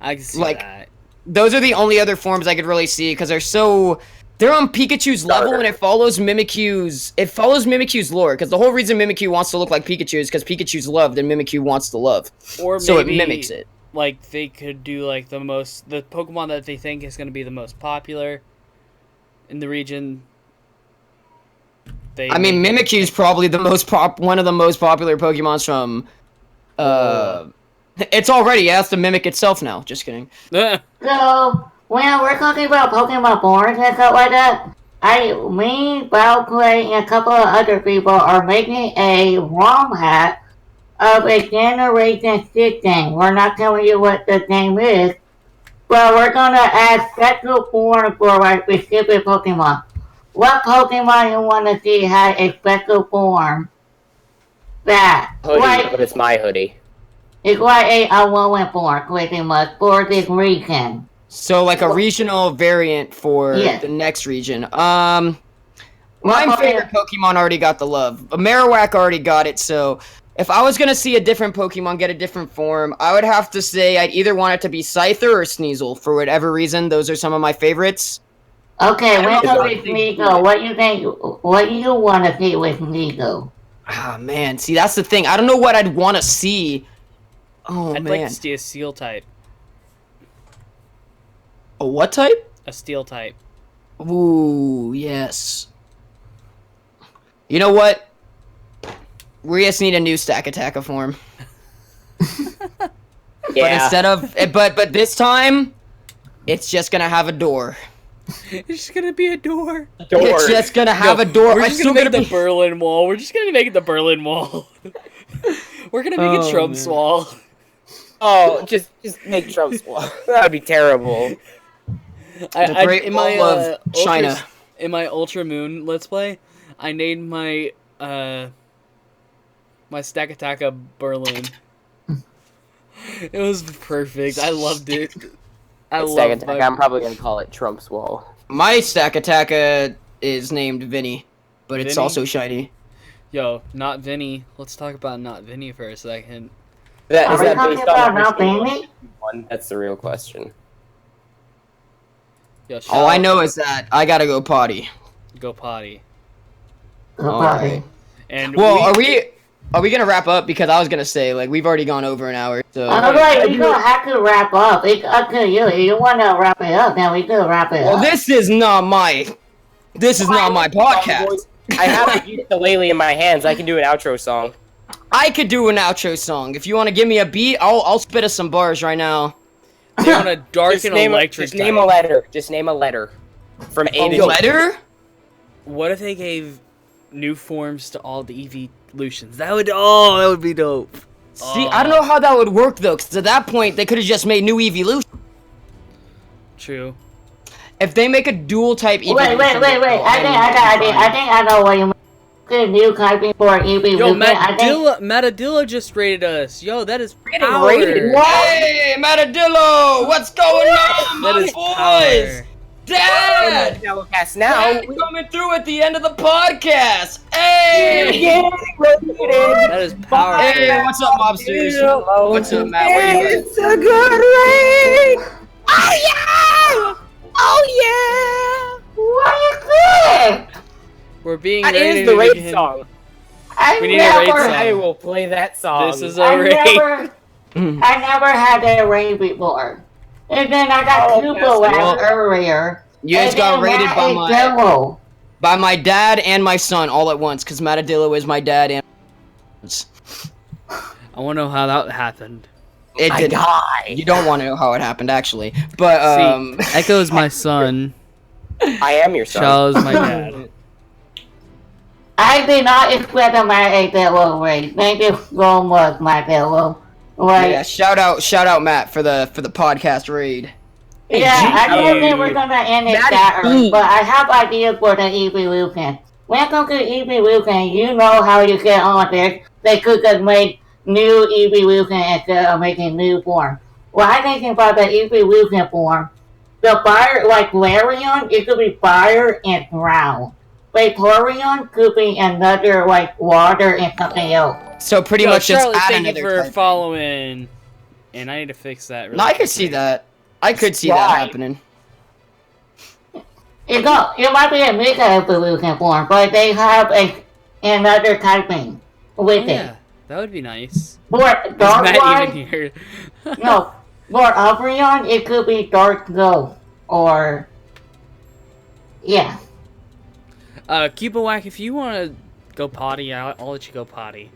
I can see
Like-
that.
Those are the only other forms I could really see because they're on Pikachu's level and it follows Mimikyu's lore, because the whole reason Mimikyu wants to look like Pikachu is because Pikachu's loved and Mimikyu wants to love.
Or
So it
maybe,
mimics it.
like, they could do, like, the Pokemon that they think is going to be the most popular in the region.
I mean, Mimikyu's probably the one of the most popular Pokemons from, it's already asked to mimic itself now. Just kidding.
So, when we're talking about Pokemon Borns and stuff like that, me, Balclay, and a couple of other people are making a ROM hack of a Generation 6 thing. We're not telling you what the name is, but we're gonna add special forms for a specific Pokemon. What Pokemon you want to see have a special form? That,
Hoodie,
like,
but it's my hoodie.
it's like a Alolan form, pretty much, for this region.
So, like a regional variant for
Yes.
the next region. My favorite Pokemon already got the love. Marowak already got it, so if I was gonna see a different Pokemon get a different form, I would have to say I'd either want it to be Scyther or Sneasel. For whatever reason, those are some of my favorites.
Okay, when
know.
it comes to Sneasel, what you think? What you want to see with Sneasel?
Ah, man. See, that's the thing. I don't know what I'd want to see. Oh,
I'd
man.
like to see a steel type.
A what type?
A steel type.
Ooh, yes. You know what? We just need a new Stack Attacker form. But
Yeah.
instead of, but this time, it's just gonna have a door.
It's just gonna be a door.
It's just gonna have a door.
We're
I'm
just
still
gonna make
gonna
the
be.
Berlin Wall. We're just gonna make it the Berlin Wall. We're gonna make it Trump's
man.
Wall.
Oh, just make Trump's wall. That would be terrible.
The Great Wall of China.
In my Ultra Moon Let's Play, I named my my Stack Attacka Berlin. It was perfect. I loved it. I
Stack
loved
Attack. I'm probably gonna call it Trump's wall.
My Stack Attacker is named Vinny, but it's
Vinny?
also shiny.
Yo, not Vinny. Let's talk about not Vinny for a second.
That,
Are
is
we
that
talking
based
about
on
not
original
Vinny?
one? That's the real question.
Yo,
All I know is that I gotta go potty.
go potty.
Alright.
And
Well, are we? Are we gonna wrap up? Because I was gonna say, like, we've already gone over an hour. So.
Alright, we're gonna have to wrap up. It's up to you. If you wanna wrap it up, then we can wrap it
Well,
up.
this is not my podcast.
I have a ukulele in my hands. I can do an outro song.
I could do an outro song. If you want to give me a beat, I'll spit us some bars right now.
They want a dark and electric.
Just name a letter. Just name a letter. From A to Z.
Letter?
What if they gave new forms to all the evolutions? That would be dope.
See, I don't know how that would work though, because at that point they could have just made new evolutions.
True.
If they make a dual type evolution.
Wait. I think I know what you mean. Good new typing for evolution.
Yo, Matadillo just rated us. Yo, that is power.
Rated?
Hey, Matadillo, what's going on,
That
my
is
boys?
power.
Dad!
ShallowCast now.
Dad coming through at the end of the podcast. Hey!
That is power.
Hey, what's up, mobsters? What's up, Matt? Where you at?
It's a good raid. Oh yeah! Oh yeah!
What are you doing?
We're being
That
rated
is the raid
again.
song.
We need a raid song.
I will play that song.
This is a raid.
I never had a raid before. And then I got Super Wax earlier.
You guys got raided by my dad and my son all at once, because Matadillo is my dad and
I want to know how that happened.
it
I
did.
die.
You don't want to know how it happened, actually. But
See, Echo's my son.
I am your son.
Shallow's my dad.
I did not expect a Matadillo raid. Thank you so much, Matadillo.
yeah, shout out Matt for the podcast raid.
Yeah, I don't think we're gonna end it that early, but I have ideas for the evolution. Welcome to evolution. You know how you get on this. They could just make new evolution instead of making new form. Well, I'm thinking about the evolution form. The fire, like Larion, it could be fire and ground. Vaporeon could be another, like, water and something else.
So pretty
Yo,
much just
Charlotte,
add
thank you
another
for
type.
following. And I need to fix that. Really
No, I could
quick.
see that. I could see that happening.
It might be a mega evolution form, but they have another typing with
Yeah,
it.
that would be nice.
For
Is
Dark
Matt
One,
even here?
no. For Umbreon, it could be Dark Glow, or... Yeah.
Cuba Whack, if you want to go potty, I'll let you go potty.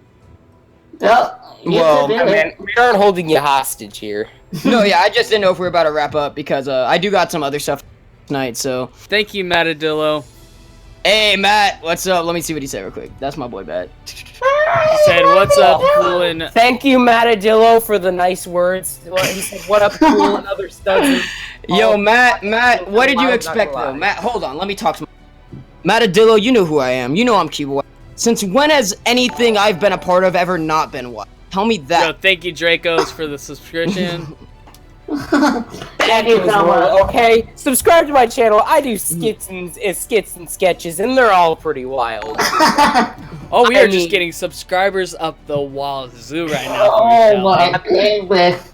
Well,
I mean, we aren't holding you hostage here.
No, yeah, I just didn't know if we were about to wrap up because I do got some other stuff tonight. So,
Thank you, Matadillo.
hey Matt, what's up? Let me see what he said real quick. That's my boy, Matt.
He said, "What's up, cool?" And
Thank you, Matadillo, for the nice words. Well, he said, "What up, cool?" and other stuff.
Yo, Matt, what did you
I'm not
expect
gonna
though?
lie.
Matt, hold on, let me talk to Matadillo. You know who I am. You know I'm Cuba. Since when has anything I've been a part of ever not been what? Tell me that.
yo, thank you, Dracos, for the subscription.
Thank you so much.
Okay, subscribe to my channel. I do skits and sketches, and they're all pretty wild.
Oh, we
I
are just
mean-
getting subscribers up the wazoo right now. for
Oh
Shallow.
my goodness.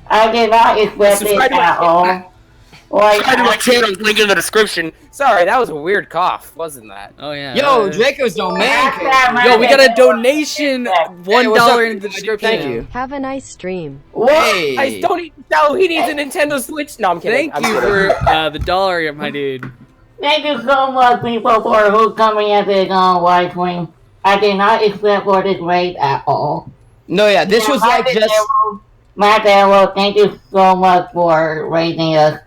I did not expect it
Subscribe to my
at all. Like,
Subscribe to my channel. Link in the description. Sorry, that was a weird cough, wasn't that?
Oh yeah.
Yo, Draco's no man.
Yo, we got a donation. $1
what's up,
in the description.
Thank you.
Have a nice stream.
Hey.
Guys, don't eat Shallow. He needs a Nintendo Switch. No, I'm kidding.
Thank
I'm
you
kidding.
for the dollar, my dude.
Thank you so much, people, for who coming at this live stream. I did not expect for this raid at all.
No, yeah, this was like just.
Matt Arrow, thank you so much for raising us.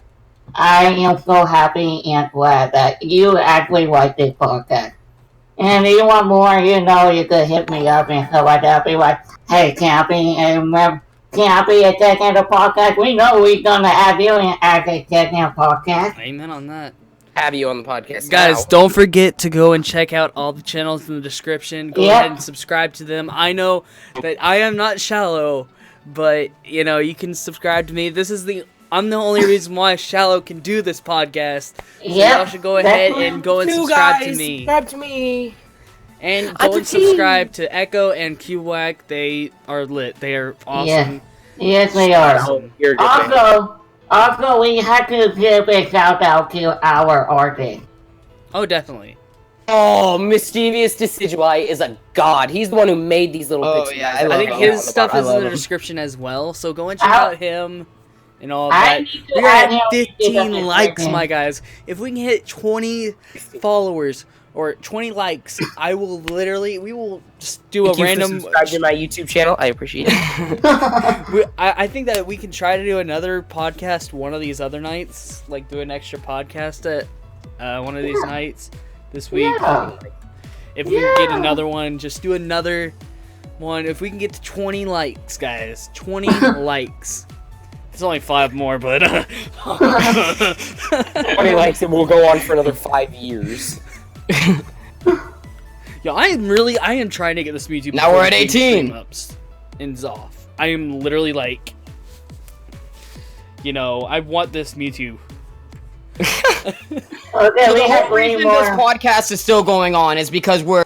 I am so happy and glad that you actually like this podcast. And if you want more, you know, you could hit me up and stuff like that. Be like, hey, Cappy, and remember, Cappy is taking the podcast. We know we're gonna have you in actually taking the podcast.
Amen on that.
Have you on the podcast,
Guys,
now.
don't forget to go and check out all the channels in the description. Go
Yep.
ahead and subscribe to them. I know that I am not Shallow, but you know you can subscribe to me. I'm the only reason why Shallow can do this podcast. So y'all should go ahead and go and subscribe to me.
Subscribe to me.
And
I'm
go and
the team.
subscribe to Echo and QWAC. They are lit. They are awesome.
Yes, we are.
Oh, you're a good man.
Also, we have to give a shout out to our artist.
Oh, definitely.
Oh, Mischievous Decidueye is a god. He's the one who made these little pixie
yeah,
guys.
I think
love
his
him.
stuff
I
is in
love
the
him.
description as well. So go and check out him and all
I
that.
need to
We're
add
at
him to the
15 likes,
description.
my guys. If we can hit 20 followers or 20 likes, we will just do
Thank
a
you for
random.
subscribing to my YouTube channel. I appreciate it.
I think that we can try to do another podcast one of these other nights, like do an extra podcast at one of these nights this week.
Yeah.
If we can get another one, just do another one. If we can get to 20 likes, guys, 20 likes. It's only 5 more, but
20 likes and we'll go on for another 5 years.
Yo, I am trying to get this Mewtwo.
Now
before
we're at
the big
18.
stream ups ends off. I am literally like, I want this Mewtwo.
Okay,
So
we
the
have
whole
three
reason this
more.
podcast is still going on is because we're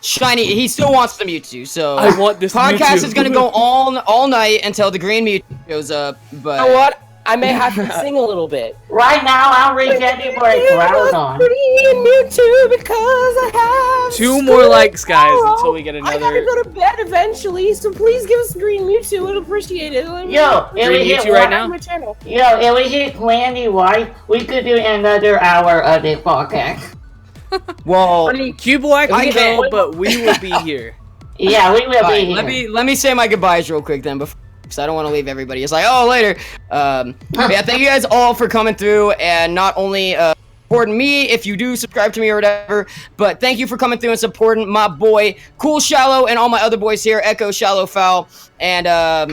shiny. He still wants the Mewtwo, so
I want this
podcast
Mewtwo.
is gonna go all night until the green Mewtwo shows up. But
You know what? I may have to sing a little bit.
Right now, I'm resetting for a Groudon.
Mewtwo because I have
2 more likes, guys, until we get
I gotta
another.
go to bed eventually, so please give us Green Mewtwo. I'd appreciate it.
Yo, if we
Green
hit
Mewtwo right
one-
now?
My channel.
Yo, if we hit 20 likes, we could do another hour of the podcast.
well,
Cuboac
I
can
can't-
go, but we will be here.
Yeah, we will be
alright,
here.
let me say my goodbyes real quick then, because I don't want to leave everybody. It's like, oh, later. But yeah, thank you guys all for coming through and not only supporting me if you do subscribe to me or whatever, but thank you for coming through and supporting my boy Cool Shallow and all my other boys here, Echo, Shallow, Foul, and I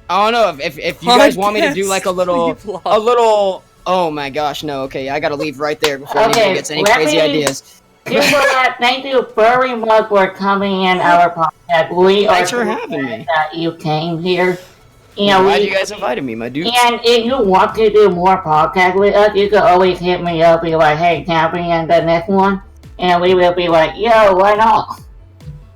don't know if you guys want me to do like a little. Oh my gosh, no. Okay, I gotta leave right there before
Okay,
anyone gets any
let
crazy
me-
ideas.
Thank you very much for coming in our podcast. We
Thanks
are
for
so
having
glad
me.
that you came here.
I'm glad
we-
you guys invited me, my dude.
And if you want to do more podcasts with us, you can always hit me up, be like, hey, can I be in the next one? And we will be like, yo, why not?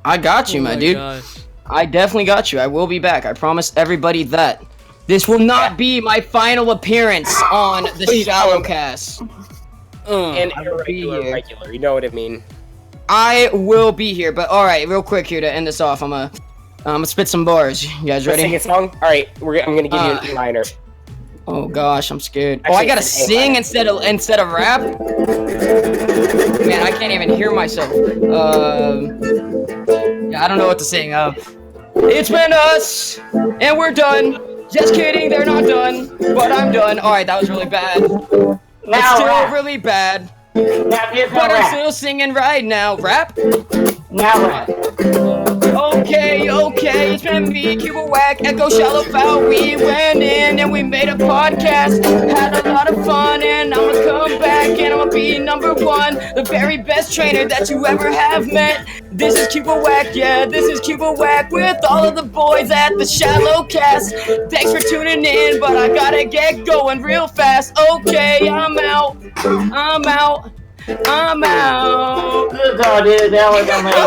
I got you,
Oh
my
my
dude.
gosh.
I definitely got you. I will be back. I promise everybody that. This will not be my final appearance on the ShallowCast.
And
I will be here.
regular. You know what I mean.
I will be here, but all right, real quick here to end this off. I'm gonna spit some bars. You guys
Let's sing
ready?
a song. All right, I'm gonna give you an E-liner.
Oh gosh, I'm scared.
Actually,
I gotta
it's an
sing
A-minor.
instead of rap. Man, I can't even hear myself. Yeah, I don't know what to sing. It's been us, and we're done. Just kidding, they're not done, but I'm done. All right, that was really bad. It's
Now
still
rap.
really bad,
Now here's
but
the
I'm
rap.
still singing right now. Rap?
Now rap.
Okay, it's been me, Cuba Whack, Echo, Shallow, Foul. We went in and we made a podcast, had a lot of fun, and I'm gonna come back and I'm gonna be number 1, the very best trainer that you ever have met. This is Cuba Whack, yeah, this is Cuba Whack with all of the boys at the ShallowCast. Thanks for tuning in, but I gotta get going real fast. Okay, I'm out.
Good God, dude, that was amazing.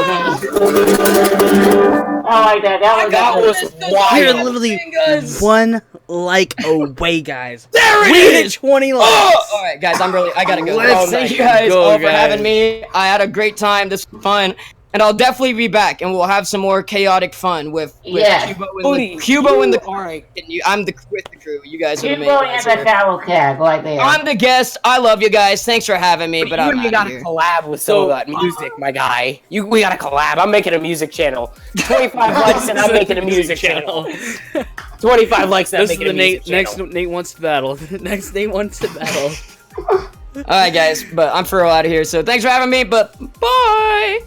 I like that. That was
We're
wild.
literally
Fingers.
1 like away, guys.
There it
We hit
is!
20 likes.
All right, guys, I gotta go.
Let's
Thank you guys
go,
all for
guys.
having me. I had a great time. This was fun, and I'll definitely be back, and we'll have some more chaotic fun with
Yeah.
Cubo and the.
All right.
I'm with the crew. You guys are the
You
main
go in
guys
the
here.
ShallowCast right there.
I'm the guest. I love you guys. Thanks for having me, but
you
I'm
and me
out
gotta
here.
collab with some of that music, my guy. We gotta collab. I'm making a music channel. 25 likes and I'm making a music channel. 25 likes and I'm
This is
making
the
a music
Nate.
channel.
Next, Nate wants to battle. Next, Nate wants to battle.
All right, guys, but I'm for out of here. So thanks for having me. But bye.